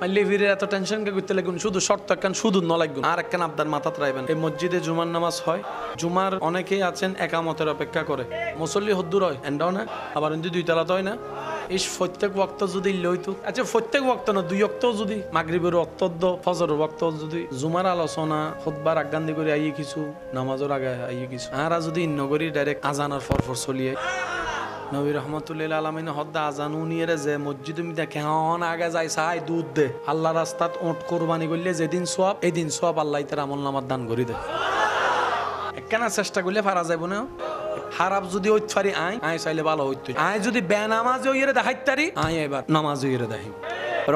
মাইলে ভিড়ে এত টেনশন কে করতে লাগুন শুধু শর্ত একখান শুধু ন লাগুন আর একখান আপনার মাথা রাখবেন এই মসজিদে জুমার নামাজ হয় জুমার অনেকেই আছেন একামতের অপেক্ষা করে মুসল্লি হদ্দুর হয় এন্ডাও না আবার যদি 2 তলা তো হয় না এই প্রত্যেক ওয়াক্ত যদি লইতো আচ্ছা প্রত্যেক ওয়াক্ত না 2 ওয়াক্ত যদি মাগরিবের ওয়াক্ত ফজরের ওয়াক্ত যদি জুমার আলোচনা খুতবার আগান্দি করে আইয়ে কিছু নামাজের আগে আইয়ে কিছু আর যদি নগরী ডাইরেক্ট আজানের ফরফর চলিয়ে নবী রহমতুল্লাহ আলামিন হদ্দা আজান উনিয়ে যে মসজিদ মিদা কেমন আগে যায় চাই দুধ দে আল্লাহ রাস্তাত ওট কোরবানি করলে যেদিন সোয়াব এই দিন সোয়াব আল্লাহ তার আমল নামার দান করে দেয় একখানা চেষ্টা করলে পারা যাইব না খারাপ যদি ওই ফারি আয় চাইলে ভালো হইতো আয় যদি বেনামাজ হইরে দেখাইতারি আয় এবার নামাজ হইরে দেখাই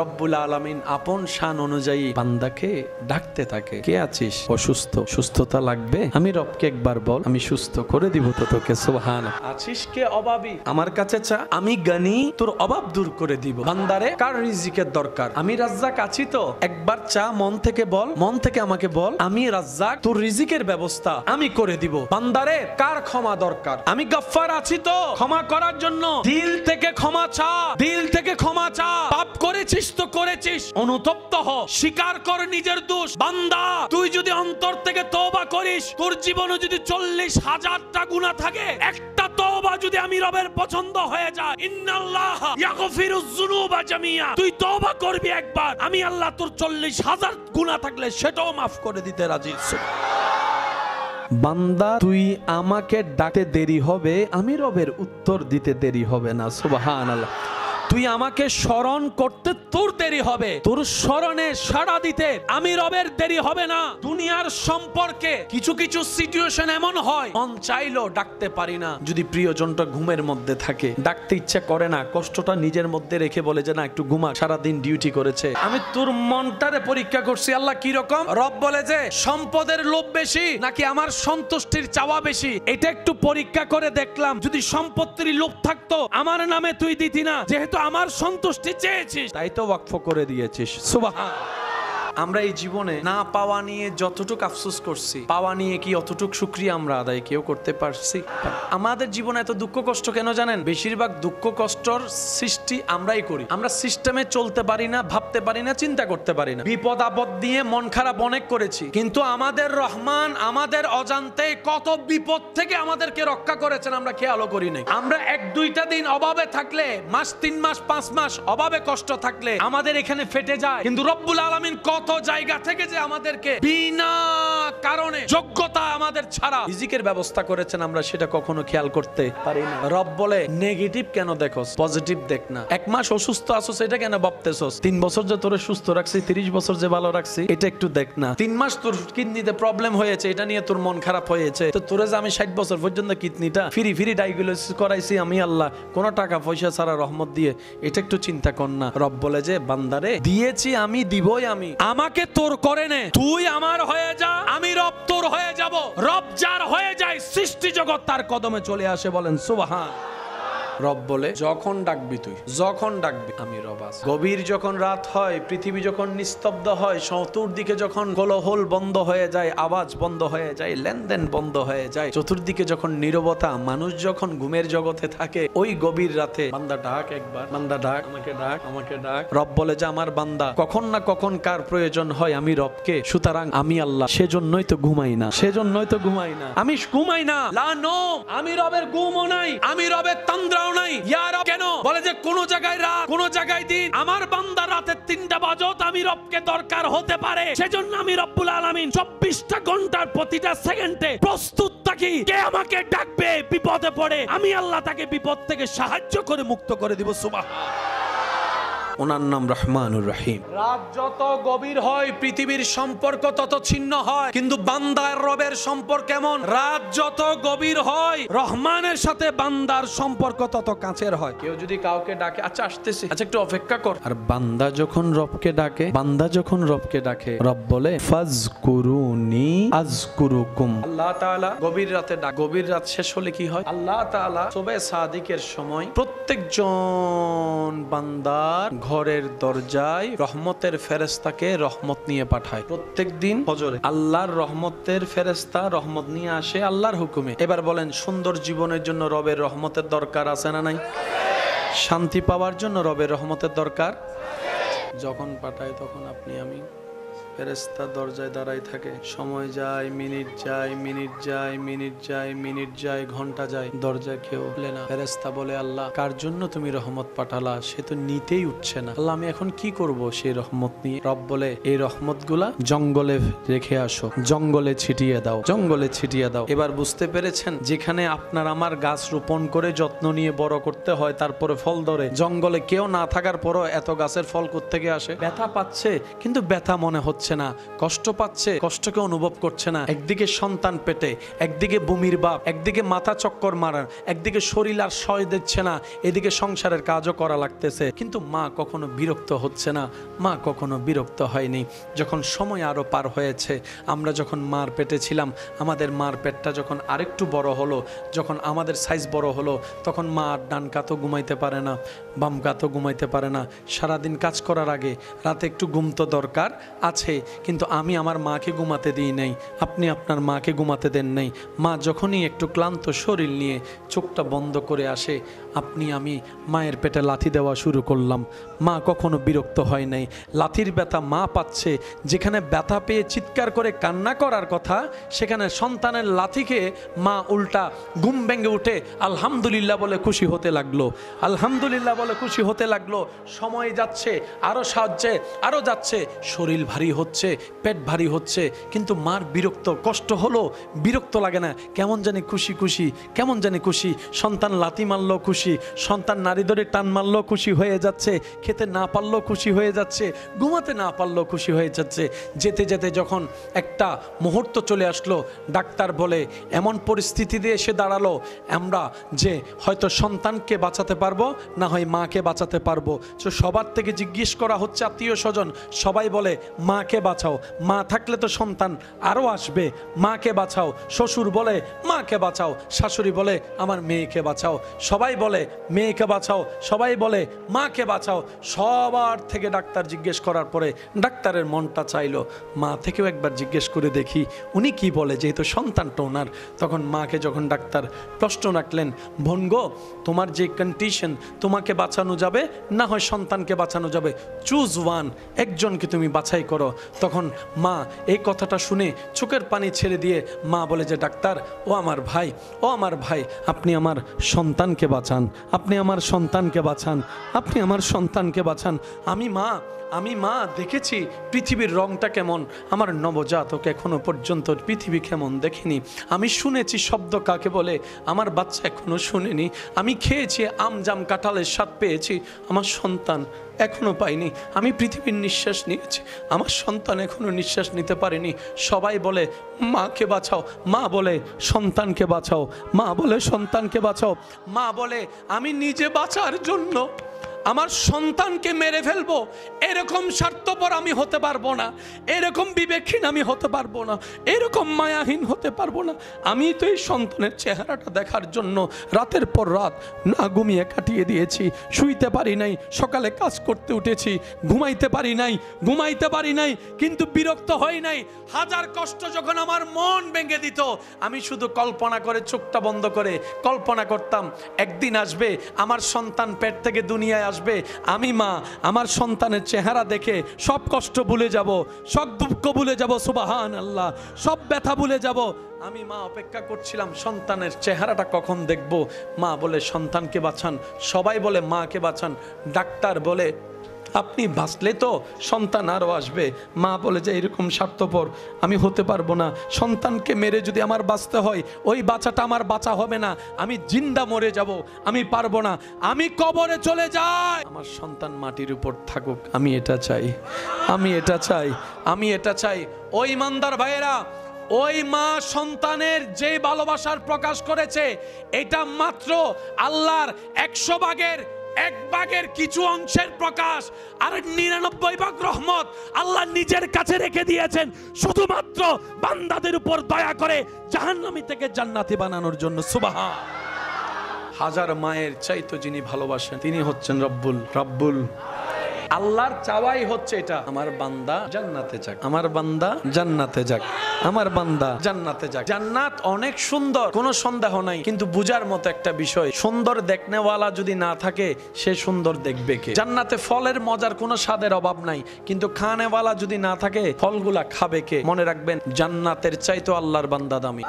রব্বুল আলামিন আপন শান অনুযায়ী বান্দাকে ডাকতে থাকে কে আছিস অসুস্থ সুস্থতা লাগবে আমি রবকে একবার বল আমি সুস্থ করে দিব তো তোকে সুবহান আছিস কে অভাবী আমার কাছে চা আমি গানি তোর অভাব দূর করে দিব বান্দারে কার রিজিকের দরকার আমি রাজ্জাক আছি তো একবার চা মন থেকে বল মন থেকে আমাকে বল আমি রাজ্জাক তোর রিজিকের ব্যবস্থা আমি করে দিব বান্দারে কার ক্ষমা দরকার আমি গফফার আছি তো ক্ষমা করার জন্য দিল থেকে ক্ষমা চা দিল থেকে ক্ষমা চা পাপ করেছিস তো করেছিস অনুতপ্ত হ স্বীকার কর নিজের দোষ বান্দা তুই যদি অন্তর থেকে তওবা করিস তোর জীবনে যদি 40,000টা গুনাহ থাকে একটা তওবা যদি আমি রবের পছন্দ হয়ে যায় ইন্নাল্লাহ ইয়াগফিরুয যুনুবা জামিয়া তুই তওবা করবি একবার আমি আল্লাহ তোর 40,000 গুনাহ থাকলে সেটাও maaf করে দিতে রাজি আছি বান্দা তুই আমাকে ডাকতে দেরি হবে আমি রবের উত্তর দিতে দেরি হবে না সুবহানাল্লাহ তুই আমাকে স্মরণ করতে তোর দেরি হবে তোর স্মরণে সাড়া দিতে আমি রবের দেরি হবে না দুনিয়ার সম্পর্কে কিছু কিছু সিচুয়েশন এমন হয় মন চাইলো ডাকতে পারি না যদি প্রিয়জনটা ঘুমের মধ্যে থাকে ডাকতে ইচ্ছা করে না কষ্টটা নিজের মধ্যে রেখে বলে যে না একটু ঘুমা সারাদিন ডিউটি করেছে আমি তোর মনটারে পরীক্ষা করছি আল্লাহ কি রকম রব বলে যে সম্পদের লোভ বেশি নাকি আমার সন্তুষ্টির চাওয়া বেশি এটা একটু পরীক্ষা করে দেখলাম যদি সম্পত্তির লোভ থাকতো আমার নামে তুই দিতি না যেহেতু আমার সন্তুষ্টি চেয়েছিস তাই তো ওয়াকফ করে দিয়েছিস সুবহান আমরা এই জীবনে না পাওয়া নিয়ে যতটুকু আফসোস করছি পাওয়া নিয়ে কি অতটুকু শুকরিয়া আমরা আদায় কেউ করতে পারছি আমাদের জীবনে এত দুঃখ কষ্ট কেন জানেন বেশিরভাগ দুঃখ কষ্টর সৃষ্টি আমরাই করি আমরা সিস্টেমে চলতে পারি না ভাবতে পারি না চিন্তা করতে পারি না বিপদ আপদ দিয়ে মন খারাপ অনেক করেছি কিন্তু আমাদের রহমান আমাদের অজান্তে কত বিপদ থেকে আমাদেরকে রক্ষা করেছেন আমরা খেয়ালও করি নাই আমরা 1-2টা দিন অভাবে থাকলে মাস 3 মাস 5 মাস অভাবে কষ্ট থাকলে আমাদের এখানে ফেটে যায় কিন্তু রব্বুল আলামিন কত জায়গা থেকে যে আমাদেরকে বিনা কারণে যোগ্যতা আমাদের ছাড়া রিজিকের ব্যবস্থা করেছেন আমরা সেটা কখনো খেয়াল করতে পারি না রব বলে নেগেটিভ কেন দেখোস পজিটিভ দেখ না 1 মাস অসুস্থ আছো সেটা কেন ভাবতেছস 3 বছর যে তোরে সুস্থ রাখছি 30 বছর যে ভালো রাখছি এটা একটু দেখ না 3 মাস তোর কিডনিতে প্রবলেম হয়েছে এটা নিয়ে তোর মন খারাপ হয়েছে তো তোরে যে আমি 60 বছর পর্যন্ত কিডনিটা ফ্রি ডায়াগনোসিস করাইছি আমি আল্লাহ কোন টাকা পয়সা ছাড়া রহমত দিয়ে এটা একটু চিন্তা কর না রব বলে যে বান্দারে দিয়েছি আমি দিবই আমি আমাকে তোর করে নে তুই আমার হয়ে যা আমি রব তোর হয়ে যাব রব যার হয়ে যায় সৃষ্টি জগৎ তার কদমে চলে আসে বলেন সুবহান রব বলে যখন ডাকবি তুই যখন ডাকবি আমি রব আছি গভীর যখন রাত হয় পৃথিবী যখন নিস্তব্ধ হয় চতুর্দিকে যখন কোলাহল বন্ধ হয়ে যায় আওয়াজ বন্ধ হয়ে যায় লেনদেন বন্ধ হয়ে যায় চতুর্দিকে যখন নীরবতা মানুষ যখন ঘুমের জগতে থাকে ওই গভীর রাতে বান্দা ডাক একবার বান্দা ডাক আমাকে ডাক রব বলে যে আমার বান্দা কখন না কখন কার প্রয়োজন হয় আমি রবকে সুতরাং আমি আল্লাহ সেজন্যই তো ঘুমাই না আমি ঘুমাই না লা নওম আমি রবের ঘুমও নাই আমি রবের তন্দ্রা নাই ইয়া রব কেন বলে যে কোন জায়গায় রাত কোন জায়গায় দিন আমার বান্দা রাতে 3টা বাজত আমি রবকে দরকার হতে পারে সেজন্য আমি রব্বুল আলামিন 24টা ঘন্টার প্রতিটা সেকেন্ডে প্রস্তুত থাকি কে আমাকে ডাকবে বিপদে পড়ে আমি আল্লাহ তাকে বিপদ থেকে সাহায্য করে মুক্ত করে দিব সুবহান ওনার নাম রহমানুর রহিম। রাত যত গভীর হয় পৃথিবীর সম্পর্ক তত ছিন্ন হয়, কিন্তু বান্দার রবের সম্পর্ক কেমন? রাত যত গভীর হয় রহমানের সাথে বান্দার সম্পর্ক তত কাছের হয়। কেউ যদি কাউকে ডাকে, আচ্ছা আসতেছি, আচ্ছা একটু অপেক্ষা কর, আর বান্দা যখন রবকে ডাকে, রব বলে ফাজকুরুনি আযকুরুকুম। আল্লাহ তাআলা গভীর রাতে ডাক, গভীর রাত শেষ হলে কি হয়? আল্লাহ তাআলা সুবহে সাদিকের সময় প্রত্যেকজন বান্দার ঘরের দরজায় রহমতের ফেরেশতাকে রহমত নিয়ে পাঠায়। প্রত্যেকদিন ফজরে আল্লাহর রহমতের ফেরেশতা রহমত নিয়ে আসে আল্লাহর হুকুমে। এবার বলেন, সুন্দর জীবনের জন্য রবের রহমতের দরকার আছে না নাই? শান্তি পাওয়ার জন্য রবের রহমতের দরকার। যখন পাঠায় তখন আপনি আমি ফেরেশতা দরজায় দাঁড়াই থাকে, সময় যায়, মিনিট যায়, ঘন্টা যায়, দরজা কেউ খুলে না। ফেরেশতা বলে, আল্লাহ কার জন্য তুমি রহমত পাঠালা সে তো নিতেই উঠছে না, আল্লাহ আমি এখন কি করব সেই রহমত নিয়ে? রব বলে, এই রহমতগুলা জঙ্গলে রেখে আসো, জঙ্গলে ছিটিয়ে দাও। এবার বুঝতে পেরেছেন, যেখানে আপনার আমার গাছ রোপণ করে যত্ন নিয়ে বড় করতে হয়, তারপরে ফল ধরে, জঙ্গলে কেউ না থাকার পরও এত গাছের ফল কোত্থেকে আসে? ব্যথা পাচ্ছে কিন্তু ব্যথা মনে হচ্ছে না, কষ্ট পাচ্ছে কষ্টকে অনুভব করছে না। একদিকে সন্তান পেটে, একদিকে বমির বাপ, একদিকে মাথা চক্কর মারার, একদিকে শরীর আর সয় দিচ্ছে না, এদিকে সংসারের কাজও করা লাগতেছে, কিন্তু মা কখনো বিরক্ত হচ্ছে না, মা কখনো বিরক্ত হয়নি। যখন সময় আরো পার হয়েছে, আমরা যখন মার পেটে ছিলাম, আমাদের মার পেটটা যখন আরেকটু বড় হলো, যখন আমাদের সাইজ বড় হলো, তখন মা আর ডান কাতও ঘুমাইতে পারে না, বাম কাতও ঘুমাইতে পারে না। সারাদিন কাজ করার আগে রাতে একটু ঘুম তো দরকার আছে, কিন্তু আমি আমার মাকে ঘুমাতে দিই নাই, আপনি আপনার মাকে ঘুমাতে দেন নাই। মা যখনই একটু ক্লান্ত শরীর নিয়ে চোখটা বন্ধ করে আসে, আপনি আমি মায়ের পেটে লাথি দেওয়া শুরু করলাম। মা কখনো বিরক্ত হয় নাই। লাথির ব্যথা মা পাচ্ছে, যেখানে ব্যথা পেয়ে চিৎকার করে কান্না করার কথা, সেখানে সন্তানের লাথিকে মা উল্টা ঘুম ভেঙে উঠে আলহামদুলিল্লাহ বলে খুশি হতে লাগলো। সময় যাচ্ছে, আরো সাহায্যে আরো যাচ্ছে, শরীর ভারী হচ্ছে, পেট ভারী হচ্ছে, কিন্তু মার কষ্ট হলো, বিরক্ত লাগে না, কেমন জানি খুশি। সন্তান লাথি মারলো খুশি, সন্তান নারী ধরে টান মারলো খুশি হয়ে যাচ্ছে, খেতে না পারলো খুশি হয়ে যাচ্ছে, ঘুমাতে না পারলো খুশি হয়ে যাচ্ছে। যেতে যেতে যখন একটা মুহূর্ত চলে আসলো, ডাক্তার বলে এমন পরিস্থিতিতে এসে দাঁড়ালো, আমরা যে হয়তো সন্তানকে বাঁচাতে পারবো, না হয় মাকে বাঁচাতে পারবো। তো সবার থেকে জিজ্ঞেস করা হচ্ছে, আত্মীয় স্বজন সবাই বলে মাকে বাঁচাও, মা থাকলে তো সন্তান আরো আসবে, মাকে বাঁচাও। শ্বশুর বলে মাকে বাঁচাও, শাশুড়ি বলে আমার মেয়েকে বাঁচাও, সবাই বলে মেয়েকে বাঁচাও, সবাই বলে মাকে বাঁচাও। সবার থেকে ডাক্তার জিজ্ঞেস করার পরে ডাক্তারের মনটা চাইলো মা থেকেও একবার জিজ্ঞেস করে দেখি উনি কি বলে, যেহেতু সন্তানটা ওনার। তখন মাকে যখন ডাক্তার প্রশ্ন রাখলেন, বোন গো, তোমার যে কন্ডিশন, তোমাকে বাঁচানো যাবে না হয় সন্তানকে বাঁচানো যাবে, চুজ ওয়ান, একজনকে তুমি বাছাই করো। তখন মা এই কথাটা শুনে চোখের পানি ছেড়ে দিয়ে মা বলে যে, ডাক্তার ও আমার ভাই, আপনি আমার সন্তানকে বাঁচান। আমি মা দেখেছি পৃথিবীর রংটা কেমন, আমার নবজাতক এখনো পর্যন্ত পৃথিবী কেমন দেখেনি। আমি শুনেছি শব্দ কাকে বলে, আমার বাচ্চা এখনো শুনেনি। আমি খেয়েছি আম জাম কাঁঠালের স্বাদ পেয়েছি, আমার সন্তান এখনো পাইনি। আমি পৃথিবীর নিঃশ্বাস নিয়েছি, আমার সন্তান এখনো নিঃশ্বাস নিতে পারেনি। সবাই বলে মাকে বাঁচাও, মা বলে সন্তানকে বাঁচাও, মা বলে আমি নিজে বাঁচার জন্য আমার সন্তানকে মেরে ফেলবো, এরকম স্বার্থপর আমি হতে পারবো না, এরকম বিবেকহীন আমি হতে পারবো না, এরকম মায়াহীন হতে পারবো না। আমি তো এই সন্তানের চেহারাটা দেখার জন্য রাতের পর রাত না ঘুমিয়ে কাটিয়ে দিয়েছি, শুইতে পারি নাই, সকালে কাজ করতে উঠেছি, ঘুমাইতে পারি নাই, কিন্তু বিরক্ত হই নাই। হাজার কষ্ট যখন আমার মন ভেঙে দিত, আমি শুধু কল্পনা করে, চোখটা বন্ধ করে কল্পনা করতাম, একদিন আসবে আমার সন্তান পেট থেকে দুনিয়ায় আসবে, আমি মা আমার সন্তানের চেহারা দেখে সব কষ্ট ভুলে যাব, সব দুঃখ ভুলে যাব, সুবহানাল্লাহ, সব ব্যথা ভুলে যাব। আমি মা অপেক্ষা করছিলাম সন্তানের চেহারাটা কখন দেখব। মা বলে সন্তানকে বাঁচান, সবাই বলে মাকে বাঁচান, ডাক্তার বলে আপনি বাঁচলে তো সন্তান আরও আসবে। মা বলে যে এরকম স্বার্থপর আমি হতে পারবো না, সন্তানকে মেরে যদি আমার বাঁচতে হয় ওই বাচ্চাটা আমার বাঁচা হবে না, আমি জিন্দা মরে যাব, আমি পারবো না, আমি কবরে চলে যাই, আমার সন্তান মাটির উপর থাকুক, আমি এটা চাই, আমি এটা চাই, আমি এটা চাই। ওই ইমানদার ভাইয়েরা, ওই মা সন্তানের যে ভালোবাসার প্রকাশ করেছে এটা মাত্র আল্লাহর 100 ভাগের 1 ভাগের কিছু অংশের প্রকাশ, আর 99 ভাগ রহমত আল্লাহ নিজের কাছে রেখে দিয়েছেন শুধুমাত্র বান্দাদের উপর দয়া করে জাহান্নামী থেকে জান্নাতি বানানোর জন্য। সুবহান। হাজার মায়ের চাইতো যিনি ভালোবাসেন তিনি হচ্ছেন রব্বুল। আল্লাহর চাওয়াই হচ্ছে এটা, আমার বান্দা জান্নাতে যাক, আমার বান্দা জান্নাতে যাক, আমার বান্দা জান্নাতে যাক। জান্নাত অনেক সুন্দর, কোনো সন্দেহ নাই, কিন্তু বুঝার মতো একটা বিষয়, সুন্দর দেখনেওয়ালা যদি না থাকে সে সুন্দর দেখবে কে? জান্নাতে ফলের মজার কোনো স্বাদের অভাব নাই, কিন্তু খানেওয়ালা যদি না থাকে ফলগুলা খাবে কে? মনে রাখবেন, জান্নাতের চাইতো আল্লাহর বান্দা দামি,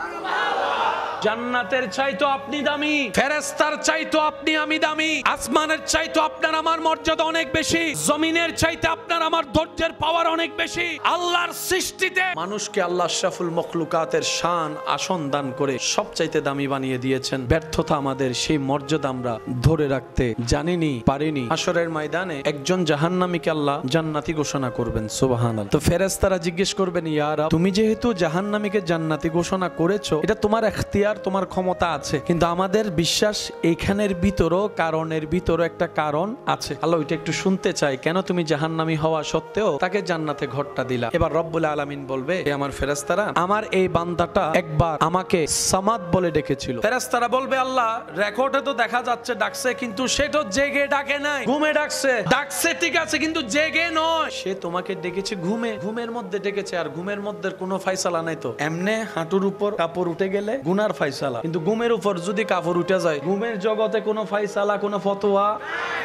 জান্নাতের চাইতো আপনি দামি, ফেরেশতার চাইতো আপনি আমি দামি, আসমানের চাইতো আপনার আমার মর্যাদা অনেক বেশি, জমিনের চাইতে আপনার আমার ধৈর্যের পাওয়ার অনেক বেশি। আল্লাহর সৃষ্টিতে মানুষকে আল্লাহ আশরাফুল মখলুকাতের শান আসন দান করে সবচাইতে দামি বানিয়ে দিয়েছেন। ব্যর্থতা আমাদের, সেই মর্যাদা আমরা ধরে রাখতে জানিনি, পারিনি। হাশরের ময়দানে একজন জাহান্নামীকে আল্লাহ জান্নাতি ঘোষণা করবেন। সুবহানাল্লাহ। তো ফেরেশতারা জিজ্ঞেস করবেন, ইয়া রাব, তুমি যেহেতু জাহান্নামীকে জান্নাতি ঘোষণা করেছো, এটা তোমার ইখতিয়ার, তোমার ক্ষমতা আছে, কিন্তু আমাদের বিশ্বাস এইখানের ভিতরও কারণের ভিতরও একটা কারণ আছে। আল্লাহ ওইটা একটু শুনতে চাই, কেন তুমি জাহান্নামী হওয়া সত্ত্বেও তাকে জান্নাতে ঘরটা দিলা? এবার রব্বুল আলামিন বলবে, আমার ফেরেশতারা, আমার এই বান্দাটা একবার আমাকে সামাদ বলে ডেকেছিল। ফেরেশতারা বলবে, আল্লাহ রেকর্ডে তো দেখা যাচ্ছে ডাকছে, কিন্তু সে তো জেগে ডাকে নাই, ঘুমে ডাকছে। ডাকছে ঠিক আছে, কিন্তু জেগে নয়। সে তোমাকে ডেকেছে ঘুমে, ঘুমের মধ্যে ডেকেছে, আর ঘুমের মধ্যে কোনো ফায়সালা নাই। তো এমনে হাঁটুর উপর কাপড় উঠে গেলে গুনার ফায়সালা, কিন্তু ঘুমের উপর যদি কাপড় উঠে যায় ঘুমের জগতে কোনো ফায়সালা, কোনো ফতোয়া,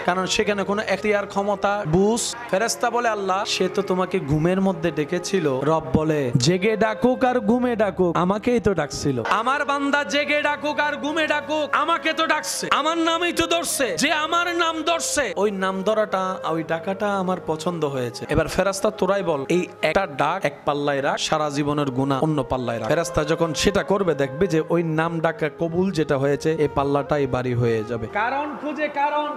কারণ সেখানে কোনো এখতিয়ার, ক্ষমতা, বুঝ। ফেরেশতা বলে, আল্লাহ সে তো তোমাকে ঘুমের মধ্যে ডেকেছিল। রব বলে, জেগে ডাকুক আর ঘুমে ডাকুক, আমাকেই তো ডাকছিল। আমার বান্দা জেগে ডাকুক আর ঘুমে ডাকুক, আমাকে তো ডাকছে, আমার নামই তো ধরছে। যে আমার নাম ধরছে, ওই নাম ধরাটা, ওই ডাকাটা আমার পছন্দ হয়েছে। এবার ফেরেশতা তোরাই বল, এই একটা ডাক এক পাল্লায় রাখ, সারা জীবনের গুনাহ অন্য পাল্লায় রাখ। ফেরেশতা যখন সেটা করবে দেখবে যে ওই নাম ডাকা কবুল যেটা হয়েছে এই পাল্লাটাই বাড়ি হয়ে যাবে। কারণ খুঁজে, কারণ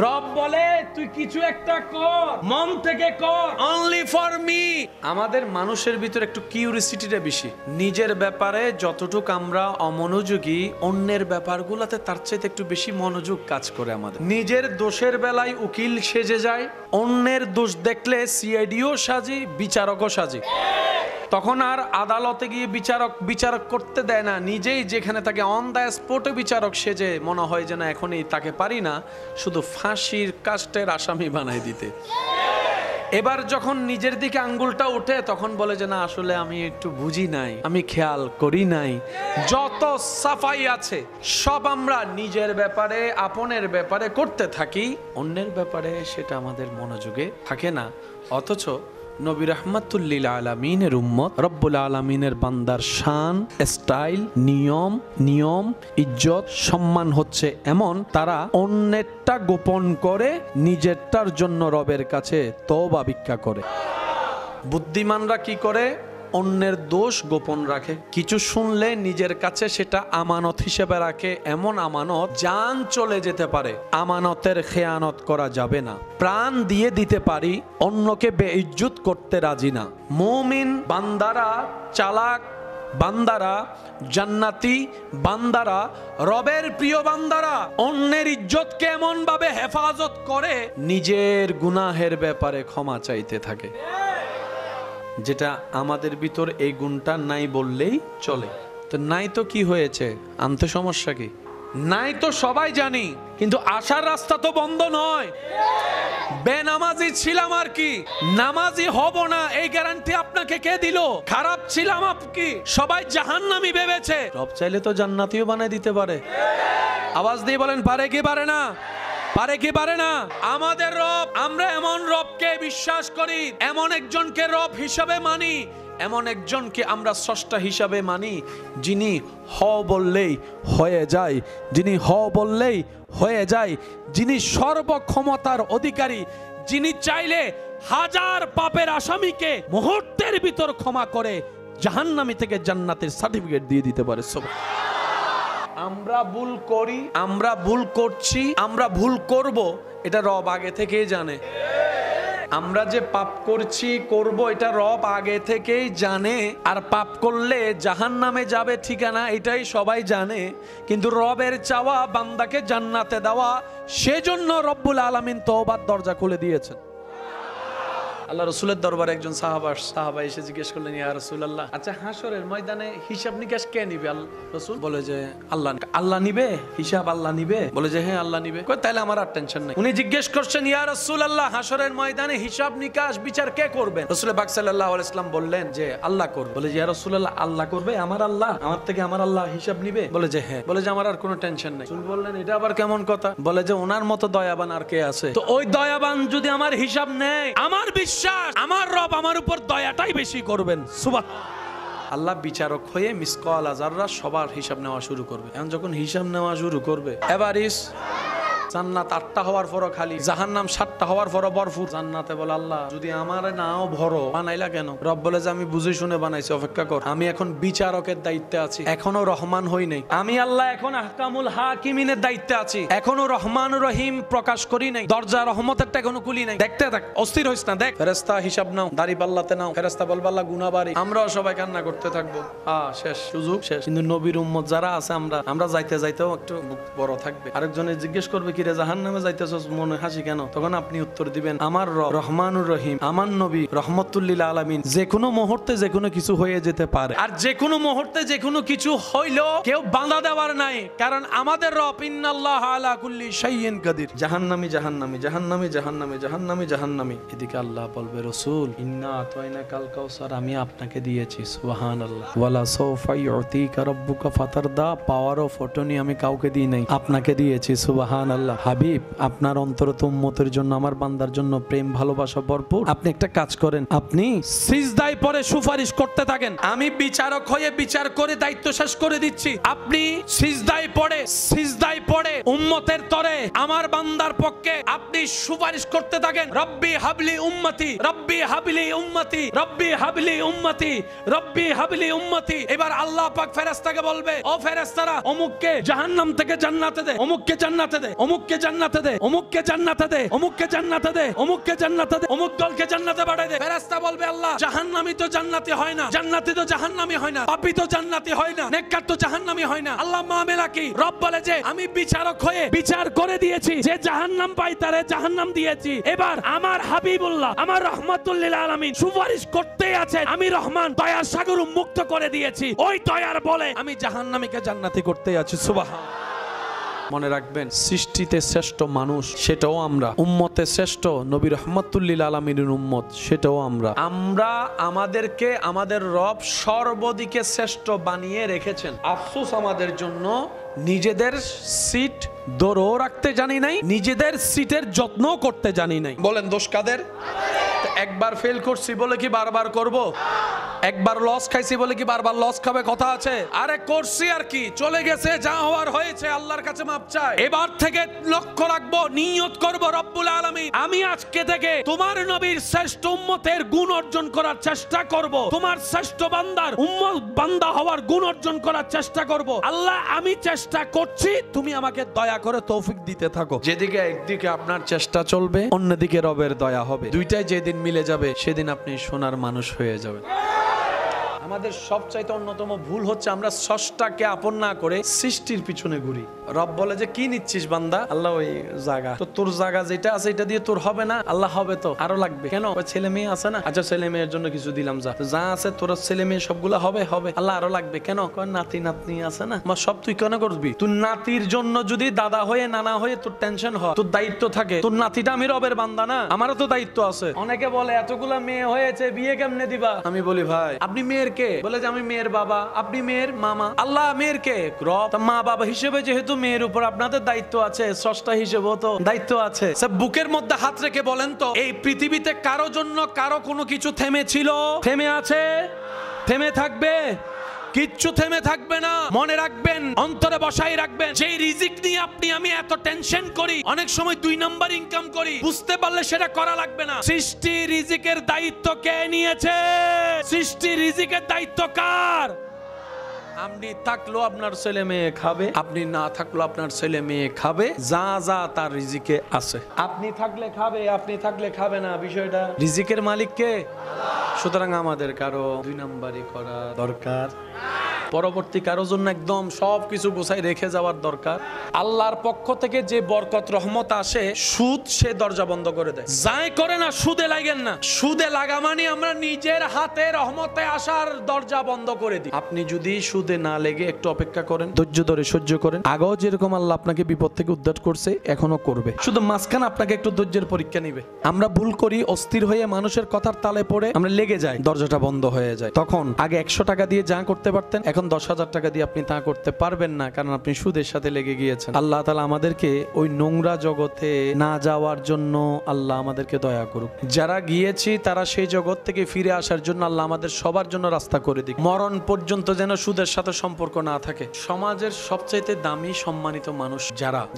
রব বলে, তুই কিছু একটা কর, মন থেকে কর, অনলি ফর মি। আমাদের মানুষের ভিতরে একটু কিউরিসিটিটা বেশি। নিজের ব্যাপারে যতটুকু আমরা অমনোযোগী, অন্যের ব্যাপারগুলোতে তার চাইতে একটু বেশি মনোযোগ কাজ করে আমাদের। নিজের দোষের বেলায় উকিল সেজে যায়, অন্যের দোষ দেখলে সিআইডিও সাজি, বিচারকও সাজি। তখন আর আদালতে গিয়ে বিচারক করতে দেয় না, নিজেই যেখানে তাকে অন দ্য স্পটে বিচারক সেজে মনে হয় যেন এখনই তাকে পারি না, শুধু ফাঁসির কাস্টের আসামি বানাই দিতে। এবার যখন নিজের দিকে আঙ্গুলটা ওঠে তখন বলে যে না, আসলে আমি একটু বুঝি নাই, আমি খেয়াল করি নাই। যত সাফাই আছে সব আমরা নিজের ব্যাপারে, আপনের ব্যাপারে করতে থাকি, অন্যের ব্যাপারে সেটা আমাদের মনোযোগে থাকে না। অথচ নবী রাহমাতুল আলামিনের উম্মত, রব্বুল আলামিনের বান্দার শান, স্টাইল, নিয়ম, ইজ্জত, সম্মান হচ্ছে এমন, তারা অন্যেরটা গোপন করে নিজেরটার জন্য রবের কাছে তওবা ভিক্ষা করে। বুদ্ধিমানরা কি করে? অন্যের দোষ গোপন রাখে, কিছু শুনলে নিজের কাছে সেটা আমানত হিসেবে রাখে। এমন আমানত জান চলে যেতে পারে, আমানতের খেয়ানত করা যাবে না। প্রাণ দিয়ে দিতে পারি, অন্যকে বেইজ্জত করতে রাজি না। মুমিন বান্দারা, চালাক বান্দারা, জান্নাতি বান্দারা, রবের প্রিয় বান্দারা অন্যের ইজ্জতকে এমন ভাবে হেফাজত করে, নিজের গুনাহের ব্যাপারে ক্ষমা চাইতে থাকে। যেটা আমাদের ভিতর এই গুণটা নাই বললেই চলে। তো নাই তো কি হয়েছে, আনতে সমস্যা কি? নাই তো সবাই জানি, কিন্তু আসার রাস্তা তো বন্ধ নয়। বেনামাজি ছিলাম আর কি, নামাজি হব না এই গ্যারান্টি আপনাকে কে দিল? খারাপ ছিলাম আপনি, সবাই জাহান্নামী ভেবেছে, রব চাইলে তো জান্নাতীও বানাই দিতে পারে। আওয়াজ দিয়ে বলেন, পারে কি পারে না? পারে কি পারে না? আমাদের রব, আমরা এমন রবকে বিশ্বাস করি, এমন একজনকে রব হিসাবে মানি, এমন একজনকে আমরা স্রষ্টা হিসাবে মানি, যিনি হ বললেই হয়ে যায়, যিনি হ বললেই হয়ে যায়, যিনি সর্বক্ষমতার অধিকারী, যিনি চাইলে হাজার পাপের আসামিকে মুহূর্তের ভিতর ক্ষমা করে জাহান্নামী থেকে জান্নাতের সার্টিফিকেট দিয়ে দিতে পারে। আমরা ভুল করি, আমরা ভুল করছি, আমরা ভুল করব, এটা রব আগে থেকেই জানে। আমরা যে পাপ করছি করব, এটা রব আগে থেকেই জানে। আর পাপ করলে জাহান্নামে যাবে ঠিকানা এটাই সবাই জানে, কিন্তু রবের চাওয়া বান্দাকে জান্নাতে দেওয়া, সেজন্য রব্বুল আলামিন তওবার দরজা খুলে দিয়েছেন। আল্লাহ রসুলের দরবারে একজন সাহাবা এসে জিজ্ঞেস করলেন, ইয়া রাসূলুল্লাহ, আচ্ছা হাসরের ময়দানে হিসাব নিকাশ কে নিবে? রাসূল বলে যে আল্লাহ নিবে, হিসাব আল্লাহ নিবে? বলে যে হ্যাঁ আল্লাহ নিবে। তাহলে আমার আর টেনশন নেই। উনি জিজ্ঞেস করছেন, ইয়া রাসূলুল্লাহ, হাসরের ময়দানে হিসাব নিকাশ বিচার কে করবেন? রাসূল পাক সাল্লাল্লাহু আলাইহি ওয়াসাল্লাম বললেন যে আল্লাহ করবে। বলে যে ইয়া রাসূলুল্লাহ, আল্লাহ করবে? আমার আল্লাহ আমার থেকে আমার আল্লাহ হিসাব নিবে? বলে যে হ্যাঁ। বলে যে আমার আর কোনো টেনশন নেই। রাসূল বললেন, এটা আবার কেমন কথা? বলে যে ওনার মতো দয়াবান আর কে আছে? তো ওই দয়াবান যদি আমার হিসাব নেয়, আমার আমার রব আমার উপর দয়াটাই বেশি করবেন। সুবহানাল্লাহ। আল্লাহ বিচারক হয়ে মিসকাল যাররা সবার হিসাব নেওয়া শুরু করবে। এখন যখন হিসাব নেওয়া শুরু করবে, এবারিস জান্নাত 8টা হওয়ার পরও খালি, জাহান্নাম 7টা হওয়ার পরও ভরপুর। জান্নাতে বলে আল্লাহ যদি আমার নাও ভরো, বানাইলা কেন? রব বলে যে আমি বুঝে শুনে বানাইছি, অপেক্ষা কর, আমি এখন বিচারকের দায়িত্বে আছি, এখনো রহমান হই নাই। আমি আল্লাহ এখন আহকামুল হাকিমিনের দায়িত্বে আছি, এখনো রহমান রহিম প্রকাশ করি নাই, দরজা রহমতেরটা এখনো খুলি নাই। দেখতে থাক, অস্থির হইস না। দেখ ফেরেশতা হিসাব নাও, দাড়ি পাল্লাতে নাও। ফেরেশতা বলবে আল্লাহ গুনাহ বাড়ি, আমরাও সবাই কান্না করতে থাকবো, শেষ, সুযোগ শেষ। কিন্তু নবীর উম্মত যারা আছে, আমরা যাইতে যাইতেও একটু বড় থাকবে। আরেকজনে জিজ্ঞেস করবে, কিরে জাহান্নামে যাইতেছস, মনে হাসি কেন? তখন আপনি উত্তর দিবেন, আমার রব রহমানুর রহিম, আমার নবী রহমতুল লিল আলামিন, যে কোনো মুহূর্তে যে কোনো কিছু হয়ে যেতে পারে। আর যে কোনো মুহূর্তে যে কোনো কিছু হইলো কেউ বাধা দেওয়ার নাই, কারণ আমাদের রব ইন্নাল্লাহ আলা কুল্লি শাইইন কাদির। জাহান্নামী জাহান্নামী জাহান্নামী জাহান্নামী জাহান্নামী জাহান্নামী। এদিকে আল্লাহ বলবে, রাসূল ইন্না আতাইনাকাল কাউসার, আমি আপনাকে দিয়েছি। সুবহানাল্লাহ। ওয়ালা সাউফা ইউতিকা রাব্বুকা ফাতারদা, পাওয়ার অফ অটর্নি আমি কাউকে দিই নাই, আপনাকে দিয়েছি। সুবহানাল্লাহ। হাবিব, আপনার অন্তরত উম্মতের জন্য, আমার বান্দার জন্য প্রেম ভালোবাসা ভরপুর। আপনি একটা কাজ করেন, আপনি সিজদায় পড়ে সুপারিশ করতে থাকেন, আমি বিচারক হয়ে বিচার করে দায়িত্ব শেষ করে দিচ্ছি। আপনি সিজদায় পড়ে উম্মতের তরে আমার বান্দার পক্ষে আপনি সুপারিশ করতে থাকেন, রব্বি হাবলি উম্মতি, রব্বি হাবলি উম্মতি, রব্বি হাবলি উম্মতি, রব্বি হাবলি উম্মতি। এবার আল্লাহ পাক ফেরেশতাকে বলবে, ও ফেরেশতারা, অমুককে জাহান্নাম থেকে জান্নাতে দে, অমুককে জান্নাতে দে, অমুককে জান্নাতে দে, অমুককে জান্নাতে দে, অমুককে জান্নাতে দে, অমুককে জান্নাতে দে, অমুক দলকে জান্নাতে পাঠায় দে। ফেরেশতা বলবে, আল্লাহ জাহান্নামী তো জান্নাতি হয় না, জান্নাতি তো জাহান্নামী হয় না, পাপী তো জান্নাতি হয় না, নেককার তো জাহান্নামী হয় না। আল্লাহ মামলা কি? রব বলে যে আমি বিচারক হয়ে বিচার করে দিয়েছি, যে জাহান্নাম পাই তারে জাহান্নাম দিয়েছি। এবার আমার হাবিবুল্লাহ, আমার রহমাতুল লিল আলামিন সুপারিশ করতেই আছে, আমি রহমান দয়ার সাগর মুক্ত করে দিয়েছি, ওই দয়ার বলে আমি জাহান্নামীকে জান্নাতি করতেই আছি। সুবহানাল্লাহ। মনে রাখবেন, সৃষ্টিতে শ্রেষ্ঠ মানুষ সেটাও আমরা, উম্মতে শ্রেষ্ঠ নবী রহমাতুল লিল আলামিনের উম্মত সেটাও আমরা। আমাদেরকে আমাদের রব সর্বদিকে শ্রেষ্ঠ বানিয়ে রেখেছেন। আফসোস আমাদের জন্য, নিজেদের সিট ধরেও রাখতে জানি নাই, নিজেদের সিটের যত্ন করতে জানি নাই। বলেন দোষ কাদের? একবার ফেল করছি বলে কি বারবার করব? একবার লস খাইছি বলে কি বারবার লস খাবে? কথা আছে। আরে করছি আর কি, চলে গেছে, যা হওয়ার হয়েছে, আল্লাহর কাছে মাপ চাই। এবার থেকে লক্ষ্য রাখবো, নিয়ত করব, রব্বুল আলামিন আমি আজকে থেকে তোমার নবীর শ্রেষ্ঠ উম্মতের গুণ অর্জন করার চেষ্টা করব, তোমার শ্রেষ্ঠ বান্দার উম্মত বান্দা হওয়ার গুণ অর্জন করার চেষ্টা করব। আল্লাহ আমি চেষ্টা করছি, তুমি আমাকে দয়া করে তৌফিক দিতে থাকো। যেদিকে একদিকে আপনার চেষ্টা চলবে, অন্যদিকে রবের দয়া হবে, দুইটাই যেদিন মিলে যাবে সেদিন আপনি সোনার মানুষ হয়ে যাবেন। আমাদের সবচাইতে অন্যতম ভুল হচ্ছে আমরা স্রষ্টাকে আপন না করে সৃষ্টির পিছনে ঘুরি। রব বলে যে কি নিচ্ছিস বান্দা? আল্লাহ ওই জায়গা, তো তোর জায়গা যেটা আছে এটা দিয়ে তোর হবে না। আল্লাহ হবে তো, আরো লাগবে কেন? ছেলে মেয়ে আছে না, আচ্ছা ছেলে মেয়ের জন্য কিছু দিলাম, যা আছে তোর ছেলে মেয়ে সবগুলা হবে। আল্লাহ আরো লাগবে কেন? নাতি নাতনি আছে না, সব তুই কেন করবি? তুই নাতির জন্য যদি দাদা হয়ে নানা হয়ে তোর টেনশন হয়, তোর দায়িত্ব থাকে, তোর নাতিটা আমি রবের বান্দা না, আমারও তো দায়িত্ব আছে। অনেকে বলে এতগুলা মেয়ে হয়েছে, বিয়ে কেমনে দিবা? আমি বলি ভাই, আপনি মেয়ের কে? বলে যে আমি মেয়ের বাবা। আপনি মেয়ের মামা। আল্লাহ মেয়ের কে? রব। মা বাবা হিসেবে যেহেতু মেয়ের উপর আপনাদের দায়িত্ব আছে, স্রষ্টা হিসেবেও তো দায়িত্ব আছে। বুকের মধ্যে হাত রেখে বলেন তো, এই পৃথিবীতে কারো জন্য কারো কোনো কিছু থেমে ছিল, থেমে আছে, থেমে থাকবে? কিচ্ছু থেমে থাকবে না। মনে রাখবেন, অন্তরে বসাই রাখবেন, যেই রিজিক নিয়ে আপনি আমি এত টেনশন করি, অনেক সময় 2 নাম্বার ইনকাম করি, বুঝতে পারলে সেটা করা লাগবে না। সৃষ্টি রিজিকের দায়িত্ব কে নিয়েছে? সৃষ্টি রিজিকের দায়িত্ব কার? আপনি থাকলেও আপনার ছেলে মেয়ে খাবে, আপনি না থাকলেও আপনার ছেলে মেয়ে খাবে, যা যা তার রিজিকে আছে। আপনি থাকলে খাবে, আপনি থাকলে খাবে না, বিষয়টা রিজিকের মালিক কে? সুতরাং আমাদের কারো 2 নাম্বারই করা দরকার, পরবর্তী কারোর জন্য একদম সবকিছু গোছাই রেখে যাওয়ার দরকার। আল্লাহর পক্ষ থেকে যে বরকত রহমত আসে, সুদ সে দরজা বন্ধ করে দেয়। যাই করে না সুদে লাগেন না। সুদে লাগা মানে আমরা নিজের হাতে রহমতে আসার দরজা বন্ধ করে দিই। আপনি যদি সুদে না লেগে একটু অপেক্ষা করেন, ধৈর্য ধরে সহ্য করেন, আগেও যেরকম আল্লাহ আপনাকে বিপদ থেকে উদ্ধার করছে এখনো করবে, শুধু মাঝখানে আপনাকে একটু ধৈর্যের পরীক্ষা নিবে। আমরা ভুল করি, অস্থির হয়ে মানুষের কথার তালে পড়ে আমরা লেগে যাই, দরজাটা বন্ধ হয়ে যায়। তখন আগে 100 টাকা দিয়ে যা করতে পারতেন, এখন 10,000 টাকা দিয়ে আপনি তা করতে পারবেন না, কারণ আপনি সুদের সাথে লেগে গিয়েছেন। আল্লাহ তাআলা আমাদেরকে ওই নোংরা জগতে না যাওয়ার জন্য আল্লাহ আমাদেরকে দয়া করুক। যারা গিয়েছি তারা সেই জগৎ থেকে ফিরে আসার জন্য আল্লাহ আমাদের সবার জন্য রাস্তা করে দিক। মরণ পর্যন্ত যেন সুদের সাথে সম্পর্ক না থাকে। সমাজের সবচাইতে দামি সম্মানিত মানুষ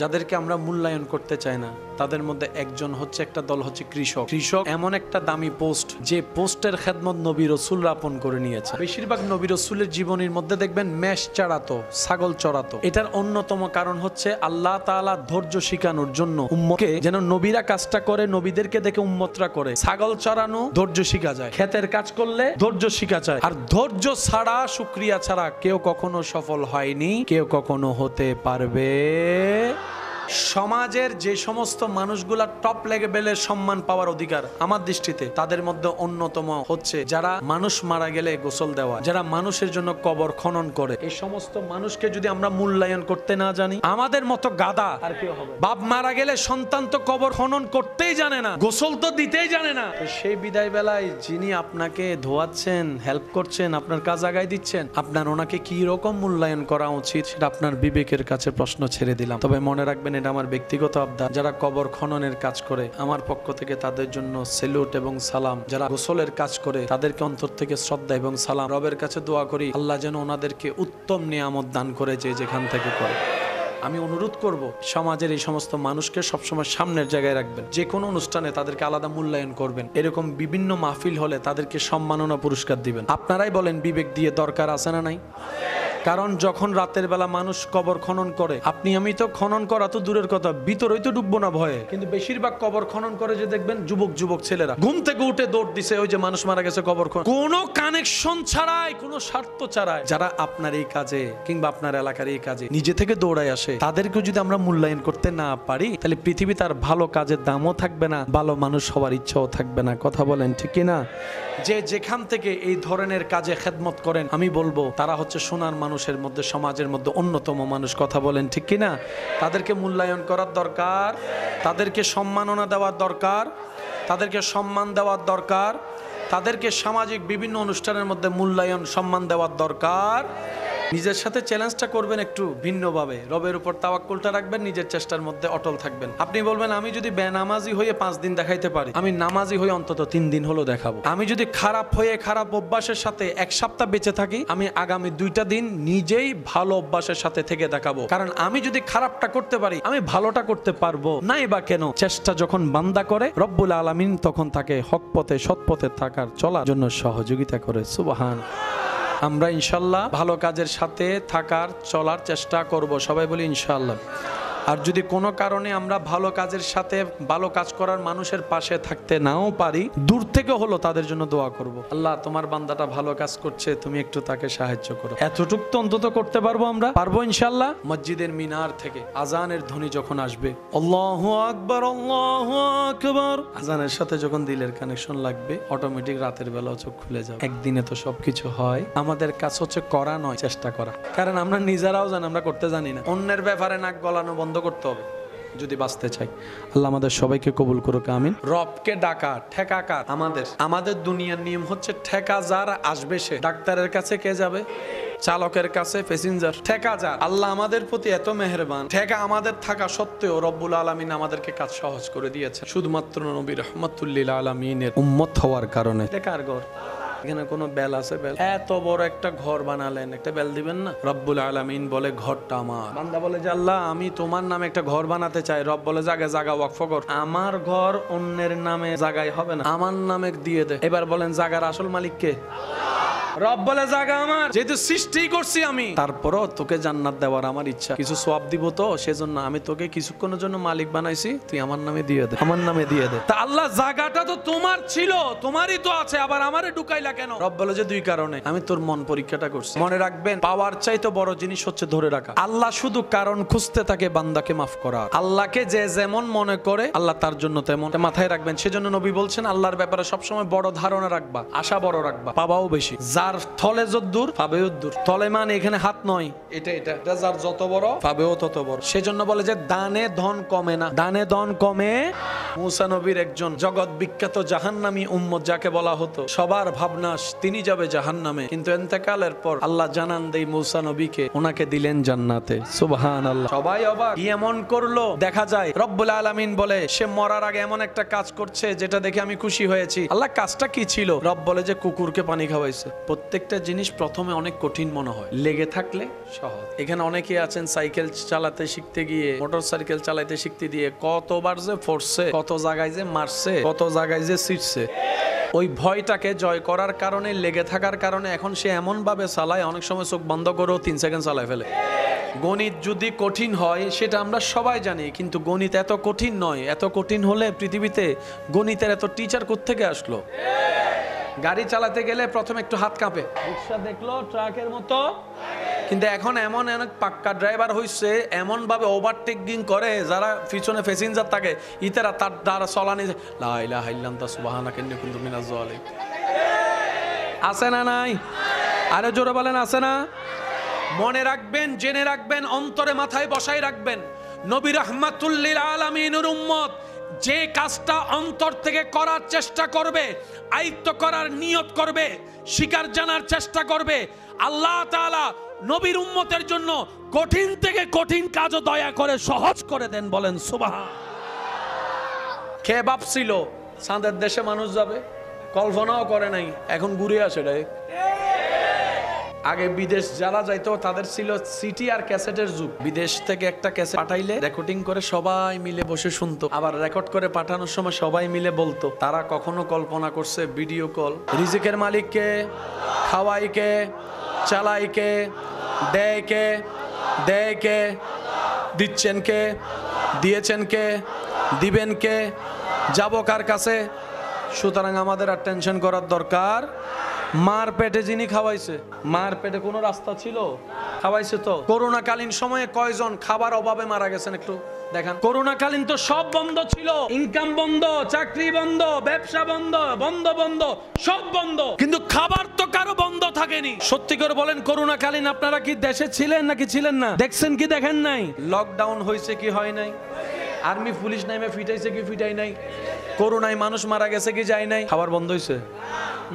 যাদেরকে আমরা মূল্যায়ন করতে চাই না, তাদের মধ্যে একজন হচ্ছে, একটা দল হচ্ছে কৃষক। কৃষক এমন একটা দামি পোস্ট, যে পোস্টের খেদমত নবী রাসূল আপন করে নিয়েছে। বেশিরভাগ নবী রাসূলের জীবনের মধ্যে দেখবেন মেষ চড়াতো, ছাগল চড়াতো। এটার অন্যতম কারণ হচ্ছে আল্লাহ তাআলা ধৈর্য শিখানোর জন্য উম্মতকে, যেন নবীরা কাজটা করে নবীদেরকে দেখে উম্মতরা করে। ছাগল চড়ানো ধৈর্য শিখা যায়, ক্ষেতের কাজ করলে ধৈর্য শিখা যায়। আর ধৈর্য ছাড়া, শুকরিয়া ছাড়া কেউ কখনো সফল হয়নি, কেউ কখনো হতে পারবে। সমাজের যে সমস্ত মানুষগুলা টপ লেভেলের সম্মান পাওয়ার অধিকার আমার দৃষ্টিতে, তাদের মধ্যে অন্যতম হচ্ছে যারা মানুষ মারা গেলে গোসল দেওয়া, যারা মানুষের জন্য কবর খনন করে। এই সমস্ত মানুষকে যদি আমরা মূল্যায়ন করতে না জানি, আমাদের মতো গাদা আর কেউ হবে। বাপ মারা গেলে সন্তান তো কবর খনন করতেই জানে না, গোসল তো দিতেই জানে না। তো সেই বিদায় বেলায় যিনি আপনাকে ধোয়াচ্ছেন, হেল্প করছেন, আপনার কাজ আগায় দিচ্ছেন, আপনার ওনাকে কি রকম মূল্যায়ন করা উচিত সেটা আপনার বিবেকের কাছে প্রশ্ন ছেড়ে দিলাম। তবে মনে রাখবেন, এটা আমার ব্যক্তিগত আবদার, যারা কবর খননের কাজ করে আমার পক্ষ থেকে তাদের জন্য সেলুট এবং সালাম। যারা গোসলের কাজ করে তাদেরকে অন্তর থেকে শ্রদ্ধা এবং সালাম। রবের কাছে দোয়া করি আল্লাহ যেন ওনাদেরকে উত্তম নিয়ামত দান করে, যে যেখান থেকে করে। আমি অনুরোধ করব, সমাজের এই সমস্ত মানুষকে সবসময় সামনের জায়গায় রাখবেন। যে কোনো অনুষ্ঠানে তাদেরকে আলাদা মূল্যায়ন করবেন। এরকম বিভিন্ন মাহফিল হলে তাদেরকে সম্মাননা পুরস্কার দিবেন। আপনারাই বলেন, বিবেক দিয়ে দরকার আছে না নাই? কারণ যখন রাতের বেলা মানুষ কবর খনন করে, আপনি আমি তো খনন করা তো দূরের কথা, ভিতরেই তো ডুববো না ভয়ে। কিন্তু বেশিরভাগ কবর খনন করে যে দেখবেন যুবক ছেলেরা ঘুম থেকে উঠে দৌড় দিছে, ওই যে মানুষ মারা গেছে কবর খনন, কোনো কানেকশন ছাড়াই, কোনো স্বার্থ ছাড়াই। যারা আপনার এই কাজে কিংবা আপনার এলাকার এই কাজে নিজে থেকে দৌড়ায় আসে, তাদেরকেও যদি আমরা মূল্যায়ন করতে না পারি, তাহলে পৃথিবীতে আর ভালো কাজের দামও থাকবে না, ভালো মানুষ হওয়ার ইচ্ছাও থাকবে না। কথা বলেন ঠিক কিনা? যে যেখান থেকে এই ধরনের কাজে খেদমত করেন, আমি বলবো তারা হচ্ছে সোনার মানুষের মধ্যে, সমাজের মধ্যে অন্যতম মানুষ। কথা বলেন ঠিক কিনা? তাদেরকে মূল্যায়ন করার দরকার, তাদেরকে সম্মাননা দেওয়ার দরকার, তাদেরকে সম্মান দেওয়ার দরকার, তাদেরকে সামাজিক বিভিন্ন অনুষ্ঠানের মধ্যে মূল্যায়ন সম্মান দেওয়ার দরকার। নিজের সাথে চ্যালেঞ্জটা করবেন একটু ভিন্নভাবে, রবের উপর তাওয়াক্কুলটা রাখবেন, নিজের চেষ্টার মধ্যে অটল থাকবেন। আপনি বলবেন, আমি যদি বেনামাজি হয়ে 5 দিন দেখাইতে পারি, আমি নামাজি হয়ে অন্তত 3 দিন হলো দেখাবো। আমি যদি খারাপ হয়ে, খারাপ অভ্যাসের সাথে 1 সপ্তাহ বেঁচে থাকি, আমি আগামী 2টা দিন নিজেই ভালো অভ্যাসের সাথে থেকে দেখাবো। কারণ আমি যদি খারাপটা করতে পারি, আমি ভালোটা করতে পারবো নাই বা কেন? চেষ্টা যখন বান্দা করে, রব্বুল আলামিন তখন তাকে হক পথে, সৎ পথে থাকার, চলার জন্য সহযোগিতা করে। সুবহান। আমরা ইনশাল্লাহ ভালো কাজের সাথে থাকার, চলার চেষ্টা করব, সবাই বলি ইনশাল্লাহ। আর যদি কোনো কারণে আমরা ভালো কাজের সাথে, ভালো কাজ করার মানুষের পাশে থাকতে নাও পারি, দূর থেকে হলো তাদের জন্য দোয়া করব, আল্লাহ তোমার বান্দাটা ভালো কাজ করছে, তুমি একটু তাকে সাহায্য করো। এতটুক তো অন্তত করতে পারবো আমরা, পারবো ইনশাল্লাহ। মসজিদের মিনার থেকে আজানের ধ্বনি যখন আসবে, আল্লাহু আকবার, আল্লাহু আকবার, আজানের সাথে যখন দিলের কানেকশন লাগবে, অটোমেটিক রাতের বেলাও চোখ খুলে যাবে। একদিনে তো সবকিছু হয়। আমাদের কাজ হচ্ছে করা নয়, চেষ্টা করা। কারণ আমরা নিজেরাও জানি আমরা করতে জানি না। অন্যের ব্যাপারে নাক গলানো বন্ধ করতে হবে যদি বাঁচতে চাই। আল্লাহ আমাদের সবাইকে কবুল করুক, আমিন। রবকে ডাকা, ঠেকাকার আমাদের দুনিয়ার নিয়ম হচ্ছে, ঠেকা যার আসবে সে। ডাক্তারের কাছে কে যাবে? চালকের কাছে প্যাসেঞ্জার। ঠেকা যার। আল্লাহ আমাদের প্রতি এত মেহেরবান, ঠেকা আমাদের থাকা সত্ত্বেও রব্বুল আলামিন আমাদেরকে কাজ সহজ করে দিয়েছে, শুধুমাত্র নবী রাহমাতুল লিল আলামিনের উম্মত হওয়ার কারণে। ঠেকার ঘর এখানে কোনো বেল আছে? বেল? এত বড় একটা ঘর বানালেন, একটা বেল দিবেন না? রব্বুল আলামিন বলে ঘরটা আমার। বান্দা বলে যে আল্লাহ আমি তোমার নামে একটা ঘর বানাতে চাই। রব বলে জায়গা ওয়াকফ কর। আমার ঘর অন্যের নামে জায়গায় হবে না, আমার নামে দিয়ে দে। এবার বলেন জায়গার আসল মালিক কে? রব বলে জায়গা আমার, যেহেতু সৃষ্টি করছি আমি, তারপরও তোকে জান্নাত দেওয়ার আমার ইচ্ছা, কিছু সওয়াব দিব তো, সেজন্য আমি তোকে কিছুক্ষণের জন্য মালিক বানাইছি, তুই আমার নামে দিয়ে দে, আমার নামে দিয়ে দে। তা আল্লাহ জায়গাটা তো তোমার ছিল, তোমারই তো আছে, আবার আমারে ঢুকাইলা কেন? রব বলে যে দুই কারণে, আমি তোর মন পরীক্ষাটা করছি। মনে রাখবেন, পাওয়ার চাইতে বড় জিনিস হচ্ছে ধরে রাখা। আল্লাহ শুধু কারণ খুঁজতে থাকে বান্দাকে মাফ করার। আল্লাহকে যে যেমন মনে করে আল্লাহ তার জন্য তেমন, মাথায় রাখবেন। সেজন্য নবী বলছেন আল্লাহর ব্যাপারে সবসময় বড় ধারণা রাখবা, আশা বড় রাখবা, পাবাও বেশি। যার থলে যদ্দূর পাবেও দূর। থলে মানে এখানে হাত নয়, এটা যার যত বড় পাবেও তত বড়। সেজন্য বলে যে দানে ধন কমে না, দানে ধন কমে। মুসা নবীর একজন জগৎ বিখ্যাত জাহান্নামী উম্মত যাকে বলা হতো, সবার ভাবনা তিনি যাবে জাহান্নামে, কিন্তু ইন্তেকালের পর আল্লাহ জানান দেই মুসা নবীকে, ওনাকে দিলেন জান্নাতে। সুবহানাল্লাহ। সবাই অবাক, কি এমন করলো? দেখা যায় রব্বুল আলামিন বলে সে মরার আগে এমন একটা কাজ করছে যেটা দেখে আমি খুশি হয়েছি। আল্লাহ কাজটা কি ছিল? রব বলে যে কুকুরকে পানি খাওয়াইছে। প্রত্যেকটা জিনিস প্রথমে অনেক কঠিন মনে হয়, লেগে থাকলে সহজ। এখানে অনেকেই আছেন সাইকেল চালাতে শিখতে গিয়ে, মোটর সাইকেল চালাতে শিখতে দিয়ে কতবার যে পড়ছে, কত জায়গায় যে মারছে, কত জায়গায় যে ছিটছে। ওই ভয়টাকে জয় করার কারণে, লেগে থাকার কারণে এখন সে এমন ভাবে চালায়, অনেক সময় চোখ বন্ধ করেও 3 সেকেন্ড চালায় ফেলে। গণিত যদি কঠিন হয় সেটা আমরা সবাই জানি, কিন্তু গণিত এত কঠিন নয়। এত কঠিন হলে পৃথিবীতে গণিতের এত টিচার কোত্থেকে আসলো? গাড়ি চালাতে গেলে প্রথমে একটু হাত কাঁপে, রিক্সা দেখলো ট্রাকের মতো, কিন্তু এখন এমন অনেক পাক্কা ড্রাইভার হইছে, এমন ভাবে ওভারটেকিং করে যারা পিছনে প্যাসেঞ্জার থাকে ইতারা তার দ্বারা চলানি। লা ইলাহা ইল্লাল্লাহ সুবহানাকা ইন্নী কুনতু মিনাজ জালিমিন। আছে না নাই? আরে জোরে বলেন, আছে না? মনে রাখবেন, জেনে রাখবেন, অন্তরে মাথায় বসাই রাখবেন, নবী রাহমাতুল লিল আলামিনের উম্মত যে কাজটা অন্তর থেকে করার চেষ্টা করবে, আয়ত্ত করার নিয়ত করবে, শিকার জানার চেষ্টা করবে, আল্লাহ তাআলা নবীর উম্মতের জন্য কঠিন থেকে কঠিন কাজও দয়া করে সহজ করে দেন। বলেন সুবহান। কে ভাবছিল চাঁদের দেশে মানুষ যাবে? কল্পনাও করে নাই, এখন ঘুরে আসে। আগে বিদেশ যারা যাইতো তাদের ছিল সিটি আর ক্যাসেটের যুগ। বিদেশ থেকে একটা ক্যাসেট পাঠাইলে রেকর্ডিং করে সবাই মিলে বসে শুনতো, আবার রেকর্ড করে পাঠানোর সময় সবাই মিলে বলতো। তারা কখনো কল্পনা করছে ভিডিও কল? রিজিকের মালিক কে? খাওয়াই কে? চালাই কে? দেয় কে? দেয় কে? দিচ্ছেন কে? দিয়েছেন কে? দিবেন কে? যাবো কার কাছে? সুতরাং আমাদের আর টেনশন করার দরকার। মার পেটে যিনি খাওয়াইছে, মার পেটে কোনো রাস্তা ছিল? খাওয়াইছে তো। করোনাকালীন সময়ে কয়জন খাবার অভাবে মারা গেছেন একটু দেখান। করোনাকালীন তো সব বন্ধ ছিল, ইনকাম বন্ধ, চাকরি বন্ধ, ব্যবসা বন্ধ, বন্ধ সব বন্ধ, কিন্তু খাবার তো কারো বন্ধ থাকেনি। সত্যি করে বলেন, করোনাকালীন আপনারা কি দেশে ছিলেন নাকি ছিলেন না? দেখছেন কি দেখেন নাই? লকডাউন হয়েছে কি হয় নাই? আর্মি পুলিশ নামে ফিটাইছে কি ফিটাই নাই? করোনায় মানুষ মারা গেছে কি যায় নাই? খাবার বন্ধ হয়েছে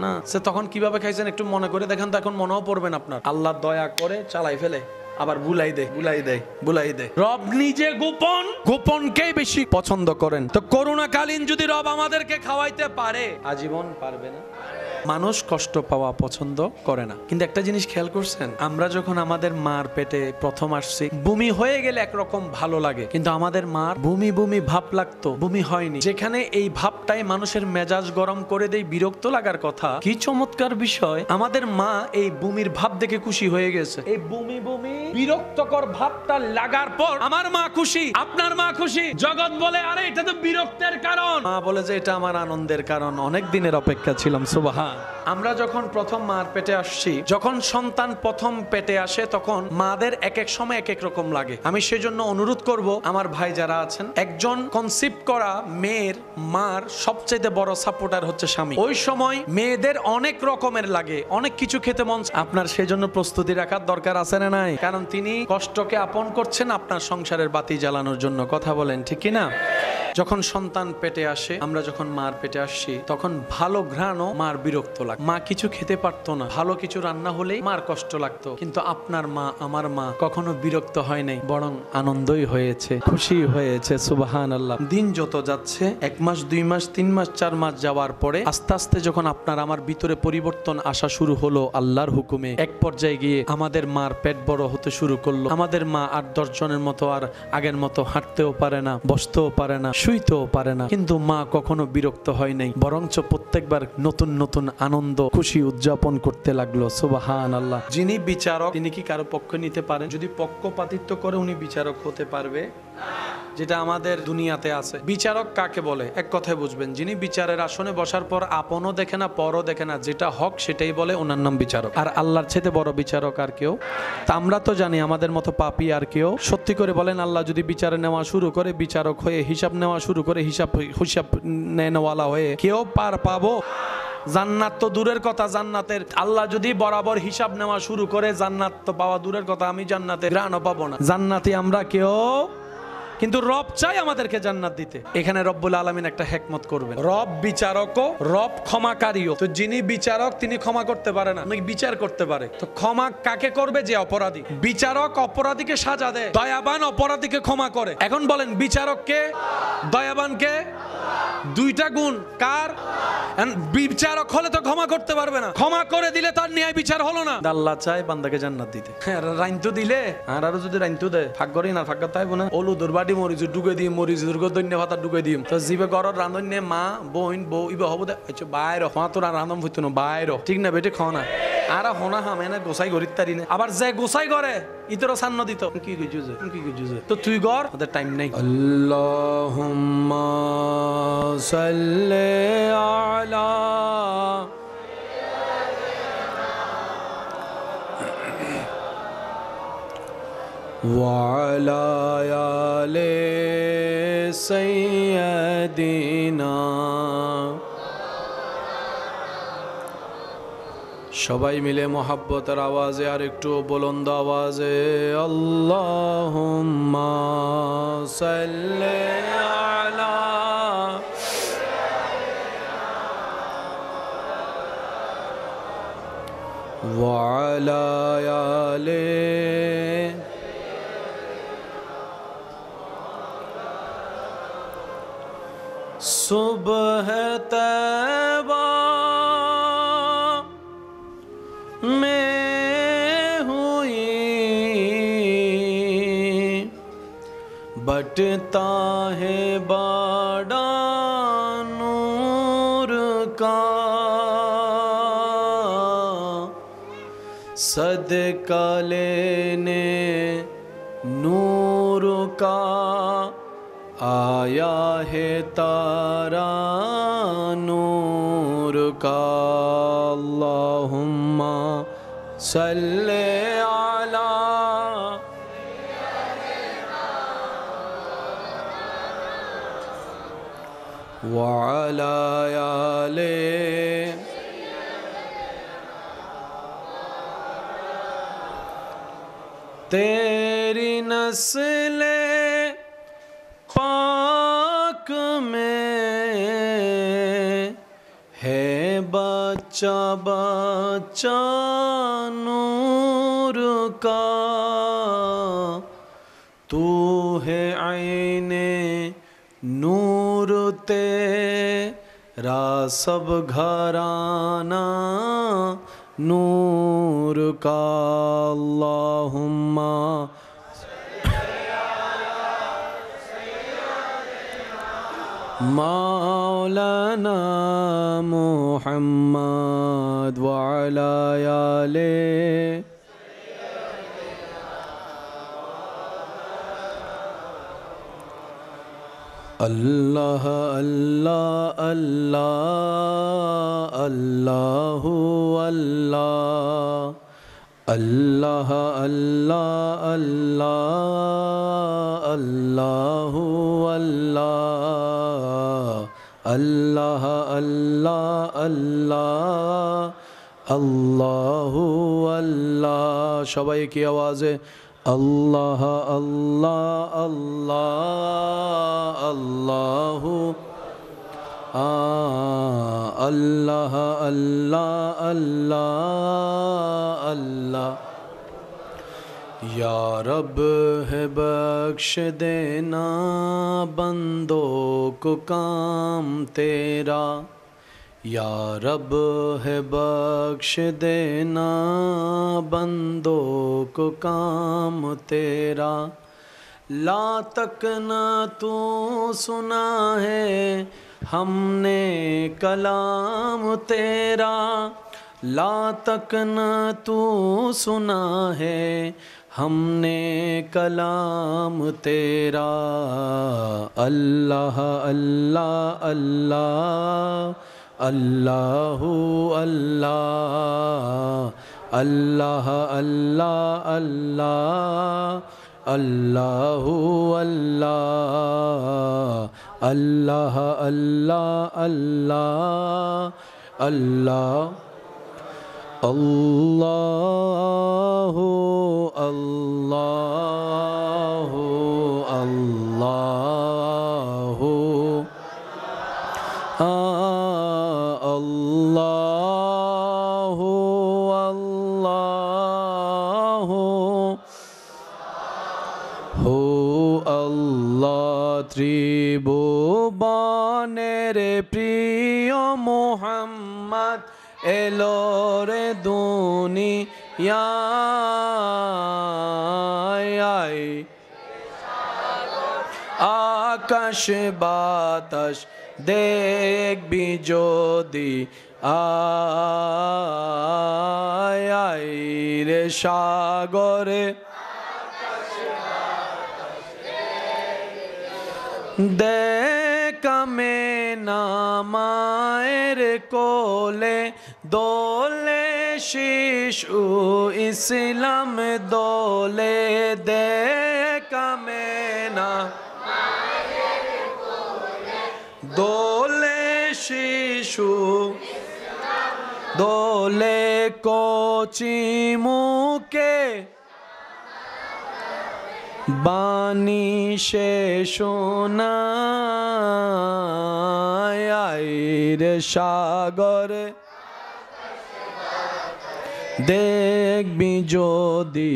না? সে তখন কিভাবে খাইছেন একটু মনে করে দেখেন তো, এখন মনেও পড়বেন আপনার। আল্লাহ দয়া করে চালাই ফেলে, আবার বুলাই দেয়। রব নিজে গোপনকেই বেশি পছন্দ করেন। তো করোনাকালীন যদি রব আমাদেরকে খাওয়াইতে পারে, আজীবন পারবে না? মানুষ কষ্ট পাওয়া পছন্দ করে না, কিন্তু একটা জিনিস খেয়াল করছেন, আমরা যখন আমাদের মার পেটে প্রথম আসছি, বমি হয়ে গেলে একরকম ভালো লাগে, কিন্তু আমাদের মার বমি ভাব লাগতো, বমি হয়নি। যেখানে এই ভাবটাই মানুষের মেজাজ গরম করে দেয়, বিরক্ত লাগার কথা। কি চমৎকার বিষয়, আমাদের মা এই বমির ভাব দেখে খুশি হয়ে গেছে। এই বমি বিরক্তকর ভাবটা লাগার পর আমার মা খুশি, আপনার মা খুশি। জগৎ বলে আরে এটা তো বিরক্তের কারণ, মা বলে যে এটা আমার আনন্দের কারণ, অনেক দিনের অপেক্ষা ছিলাম। সুবহান। আমরা যখন প্রথম মার পেটে আসছি, যখন সন্তান প্রথম পেটে আসে, তখন মাদের এক এক সময় এক এক রকম লাগে। আমি সেজন্য অনুরোধ করব আমার ভাই যারা আছেন, একজন কনসিভ করা মেয়ের মার সবচেয়ে বড় সাপোর্টার হচ্ছে স্বামী। ওই সময় মেয়েদের অনেক রকমের লাগে, অনেক কিছু খেতে মন, আপনার সেজন্য প্রস্তুতি রাখার দরকার আছে না নাই? কারণ তিনি কষ্টকে আপন করছেন আপনার সংসারের বাতি জ্বালানোর জন্য। কথা বলেন ঠিক কি না? যখন সন্তান পেটে আসে, আমরা যখন মার পেটে আসছি, তখন ভালো ঘ্রাণও মার বিরক্ত লাগে। লাগতো। মা কিছু খেতে পারতো না, ভালো কিছু রান্না হলেই মার কষ্ট লাগতো, কিন্তু আপনার মা আমার মা কখনো বিরক্ত হয় নাই, বরং আনন্দই হয়েছে, খুশি হয়েছে। সুবহানাল্লাহ। দিন যত যাচ্ছে, 1 মাস 2 মাস 3 মাস 4 মাস যাওয়ার পরে আস্তে আস্তে যখন আপনার আমার ভিতরে পরিবর্তন আসা শুরু হলো আল্লাহর হুকুমে, এক পর্যায়ে গিয়ে আমাদের মার পেট বড় হতে শুরু করলো। আমাদের মা 8-10 জনের মতো আর আগের মতো হাঁটতেও পারে না, বসতেও পারে না, শুইতেও পারে না, কিন্তু মা কখনো বিরক্ত হয় নাই, বরঞ্চ প্রত্যেকবার নতুন নতুন আনন্দ খুশি উদযাপন করতে লাগলো। সুবহানাল্লাহ। যিনি বিচারক তিনি কি কারো পক্ষ নিতে পারেন? যদি পক্ষপাতিত্ব করে উনি বিচারক হতে পারবে? যেটা আমাদের দুনিয়াতে আছে। বিচারক কাকে বলে? এক কথায় বুঝবেন, যিনি বিচারের আসনে বসার পর আপনও দেখে না পরও দেখে না, যেটা হক সেটাই বলে, ওনার নাম বিচারক। আর আল্লাহর চেয়ে বড় বিচারক আর কেউ? তা আমরা তো জানি আমাদের মতো পাপী আর কেউ। সত্যি করে বলেন, আল্লাহ যদি বিচারে নেওয়া শুরু করে, বিচারক হয়ে হিসাব নেওয়া শুরু করে, হিসাব নেওয়ালা হয়ে, কেউ পার পাবো? জান্নাত তো দূরের কথা, জান্নাতের আল্লাহ যদি বরাবর হিসাব নেওয়া শুরু করে, জান্নাত তো পাওয়া দূরের কথা, আমি জান্নাতের ঘ্রাণও পাবো না। জান্নাতি আমরা কেউ, কিন্তু রব চাই আমাদেরকে জান্নাত দিতে। এখানে রব্বুল আলামিন একটা হিকমত করবেন। রব বিচারকও, রব ক্ষমাকারীও। তো যিনি বিচারক তিনি ক্ষমা করতে পারে না, নাকি বিচার করতে পারে? তো ক্ষমা কাকে করবে? যে অপরাধী। বিচারক অপরাধীকে সাজা দেয়, দয়াবান অপরাধীকে ক্ষমা করে। এখন বলেন, বিচারককে দয়াবানকে? দুইটা গুণ কার? বিচারক হলে তো ক্ষমা করতে পারবে না, ক্ষমা করে দিলে তার ন্যায় বিচার হলো না। আল্লাহ চায় বান্দাকে জান্নাত দিতে। রাইন্তু দিলে আর আরো যদি রাইন্তু দেয়, ভাগ্যরই না ভাগ্য তাইব না। ওলু দুর্বাটি মরিচ ডুকে দিই, মরিচ দুর্গদন্য ভাতা ডুকে দিই। তো জিবে ঘরের রান্ধন্য মা বইন বউ ইবে হবো দে বাইর মা তোর রান্ধন হইতো না, বাইর ঠিক না বেটে খাও না। আর হোনা হামে না গোসাই গরিত তারি না, আবার যে গোসাই করে ইতর সান্ন দিত। কি গুজুজে কি গুজুজে তো তুই গর, ওদের টাইম নাই। আল্লাহুম্মা সাল্লি আলা ওয়া আলা আলি সাইয়্যিদিনা। সবাই মিলে মোহাব্বতের আওয়াজে আর একটু বুলন্দ আওয়াজে আল্লাহুম্মা সাল্লি আলা ওয়া আলা আলি সুবহ তৈবা बटता है बड़ा नूर का, सदका लेने नूर का आया है तारा नूर का। अल्लाहुम्मा सल्ले अला وعلى آله तेरी नस्ल पाक में है बच्चा बच्चा नूर का, तू है आईने नूर तेरा सब घराना नूर का। अल्लाहुम्मा मौलाना मुहम्मद व अला आले अल्लाह अल्लाह अल्लाह अल्लाहु अल्लाह अल्लाह अल्लाह अल्लाह अल्लाहु अल्लाह अल्लाह अल्लाह अल्लाह अल्लाहु अल्लाह। সবাই কি আওয়াজে अल्लाह अल्लाह अल्लाह अल्लाहु अल्लाह अल्लाह अल्लाह अल्लाह या रब है बख्श देना बंदों को काम तेरा, या रब है बख्श देना बंदों को काम तेरा। ला तक न तू सुना है हमने कलाम तेरा, ला तक न तू सुना है हमने कलाम तेरा। अल्लाह अल्लाह अल्लाह अल्लाहु अल्लाह अल्लाह अल्लाह अल्लाह अल्लाहु अल्लाह अल्लाह अल्लाह अल्लाह अल्लाह अल्लाहु अल्लाहु अल्लाहु अल्लाहु अल्लाहु हो अल्लाह ত্রিভুবনের প্রিয় মোহাম্মদ এলো রে দুনিয়ায়, আকাশ বাতাস দেখবি যদি আয় রে সাগরে, দেখামে না মায়ের কোলে দোলে শিশু ইসলাম দোলে, দেখামে না দোলে শিশু দোলে কচি মুখে বাণী সে শোনায় রে সাগরে, দেখবি যদি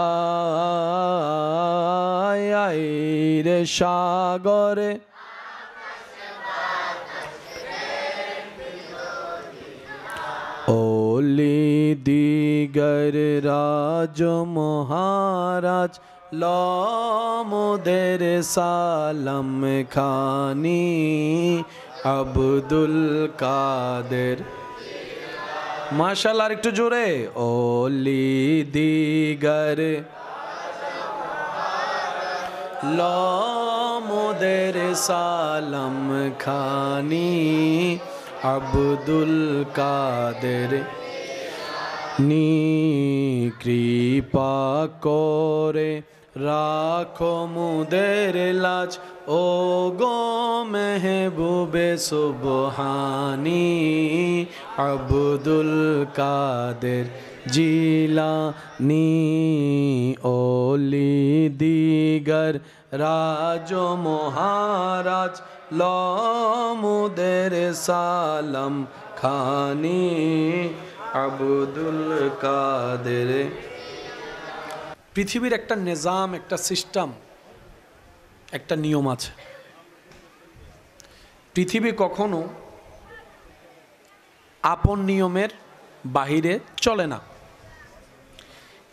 আয় রে সাগরে। ওলি দিগর রাজ মহারাজ লমোদের সালাম খানি, আব্দুল কাদের মাশাআল্লাহ একটু জোরে। ওলি দিগর লমোদের সালাম খানি, আব্দুল কাদের নি কৃপা করে রাখো মুদের লাজ, ও গো মেহবুবে সুবহানি, আব্দুল কাদের জিলানি। ওলি দিগর রাজ মহারাজ লমুদের সালাম খানি, আব্দুল কাদের। পৃথিবীর একটা নিজাম, একটা সিস্টেম, একটা নিয়ম আছে। পৃথিবী কখনো আপন নিয়মের বাহিরে চলে না।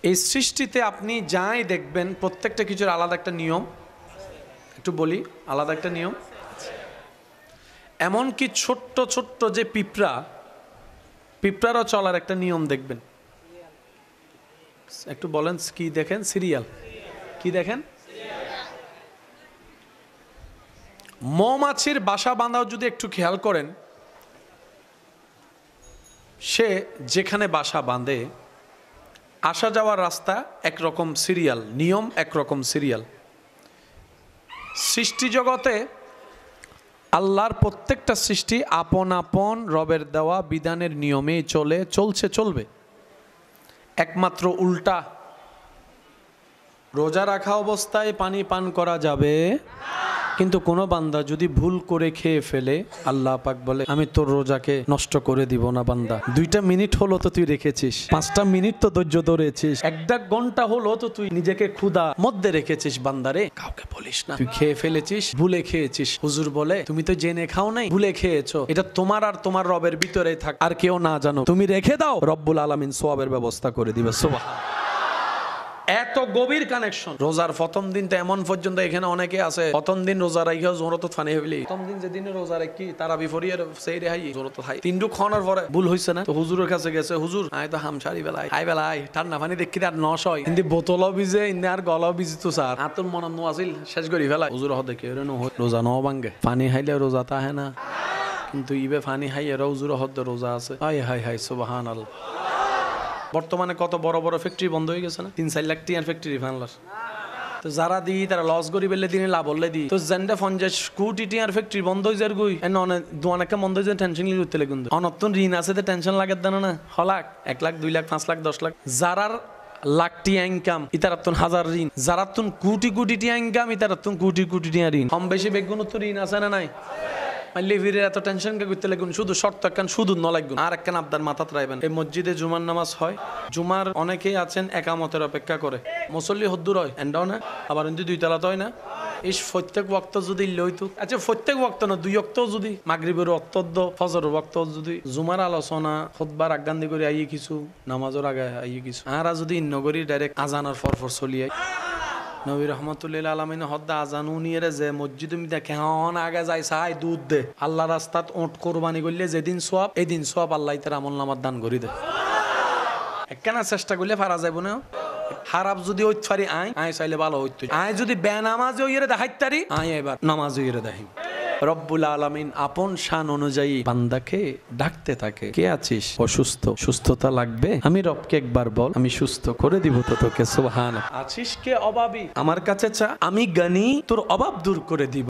এই সৃষ্টিতে আপনি যাই দেখবেন প্রত্যেকটা কিছুর আলাদা একটা নিয়ম, একটু বলি আলাদা একটা নিয়ম। এমনকি ছোট্ট ছোট্ট যে পিঁপড়ারও চলার একটা নিয়ম দেখবেন। একটু বলেন কি দেখেন? সিরিয়াল। কি দেখেন? মৌমাছির বাসা বাঁধাও যদি একটু খেয়াল করেন, সে যেখানে বাসা বাঁধে আসা যাওয়ার রাস্তা একরকম সিরিয়াল, নিয়ম একরকম সিরিয়াল। সৃষ্টি জগতে আল্লাহর প্রত্যেকটা সৃষ্টি আপন আপন রবের দেওয়া বিধানের নিয়মেই চলবে। একমাত্র উল্টা, রোজা রাখা অবস্থায় পানি পান করা যাবে, কিন্তু কোনো বান্দা যদি ভুল করে খেয়ে ফেলে, আল্লাহ পাক বলে আমি তোর রোজাকে নষ্ট করে দিব না বান্দা। 2টা মিনিট হলো তো তুই রেখেছিস, 5টা মিনিট তো ধৈর্য ধরেছিস, 1 ঘন্টা হলো তো তুই নিজেকে ক্ষুধা মধ্যে রেখেছিস বান্দারে, কাউকে বলিস না তুই খেয়ে ফেলেছিস, ভুলে খেয়েছিস। হুজুর বলে তুমি তো জেনে খাও নাই, ভুলে খেয়েছো, এটা তোমার আর তোমার রবের ভিতরে থাক, আর কেউ না জানো, তুমি রেখে দাও, রব্বুল আলামিন সওয়াবের ব্যবস্থা করে দিবে। সুবহানাল্লাহ। এত গভীর কানেকশন। রোজার প্রথম দিন তো এমন পর্যন্ত এখানে অনেকে আছে প্রথম দিন রোজা রাখিও জোরত ফানি হইলি, প্রথম দিন যেদিন রোজা রাখি তারা বিফরিয়ার সেই রে হাই জোরত খাই, 3 খাওয়ার পরে ভুল হইছে না তো হুজুরের কাছে গেছে, হুজুর আয় তো হামশারি বেলায় খাই বেলায় ঠান্ডা পানি দেখি আর 900 হয়, কিন্তু বোতলও ভিজে ইন্দে আর গলাও ভিজিত স্যার, আতন মন আছিল শেষ করি ফেলাই, হুজুর হদে কে রে রোজা ন ভাঙ্গে, পানি খাইলে রোজা তা হয় না, কিন্তু ইবে পানি খাই এরা হুজুর হদ রোজা আছে। হাই হাই হাই সুবহানাল্লাহ। বর্তমানে কত বড় বড় ফ্যাক্টরি বন্ধ হয়ে গেছে না, 3-4 লাখ টিয়ার ফ্যাক্টরি ফানলার, তো যারা দিই তারা লস করি বেলে দিনে লাভ হলে দিই, তো জেন্ডা 50 কোটি টিয়ার ফ্যাক্টরি বন্ধ হয়ে যার গুই এন অনেক দোয়ানাকে বন্ধ হয়ে যায়, টেনশন লিয়ে উঠতে লাগুন, অনত্তন ঋণ আছে তো টেনশন লাগে দেন না, হলাক 1 লাখ 2 লাখ 5 লাখ 10 লাখ, যারার লাখটি ইনকাম ইতারাতুন হাজার ঋণ, যারাতুন কোটি কোটি টিয়া ইনকাম ইতারাতুন কোটি কোটি টিয়া ঋণ, কম বেশি বেগুন তো ঋণ আছে না নাই, লিভিরের এত টেনশন কে করতে লাগুন, শুধু শর্ত একখান শুধু ন লাগুন, আর একখান আবদার মাথাত রাখবেন, এই মসজিদে জুমার নামাজ হয়, জুমার অনেকেই আছেন একামতের অপেক্ষা করে, মুসল্লি হদ্দুর হয় এন্ডাও না, আবার কিন্তু 2 তলাতে হয় না, এই প্রত্যেক ওয়াক্ত যদি লইতো, আচ্ছা প্রত্যেক ওয়াক্ত না 2 ওয়াক্ত যদি মাগরিবের ওয়াক্ত ফজরের ওয়াক্ত যদি জুমার আলোচনা খুতবার আগান্দি করে আইয়ে কিছু, নামাজের আগে আইয়ে কিছু, আর যদি নগরী ডাইরেক্ট আজানের ফরফর চলিয়ে নবী রহমতুল্লাহ আলামিন হদ্দা আজানু নিয়ে যে মসজিদ দেখে হন আগে যাই চাই দুধ দে, আল্লাহ রাস্তাত ওট কোরবানি করলে যেদিন সোয়াব এদিন সোয়াব আল্লাহ তার আমল নামার দান করি দে, একখানা চেষ্টা করলে পারা যাইব না, খারাপ যদি ওই ফারি আয় চাইলে ভালো হইতো, আয় যদি বেনামাজ ওইরে দেখাইত তারি আয় এবার নামাজ ওইরে দেখাই। রব্বুল আলামিন আপন শান অনুযায়ী বান্দাকে ডাকতে থাকে, কে আছিস? অসুস্থ, সুস্থতা লাগবে, আমি রবকে একবার বল, আমি সুস্থ করে দিব তো তোকে। সুবহানাল্লাহ। আছিস কে অভাবী, আমার কাছে চা, আমি জ্ঞানী, তোর অভাব দূর করে দিব।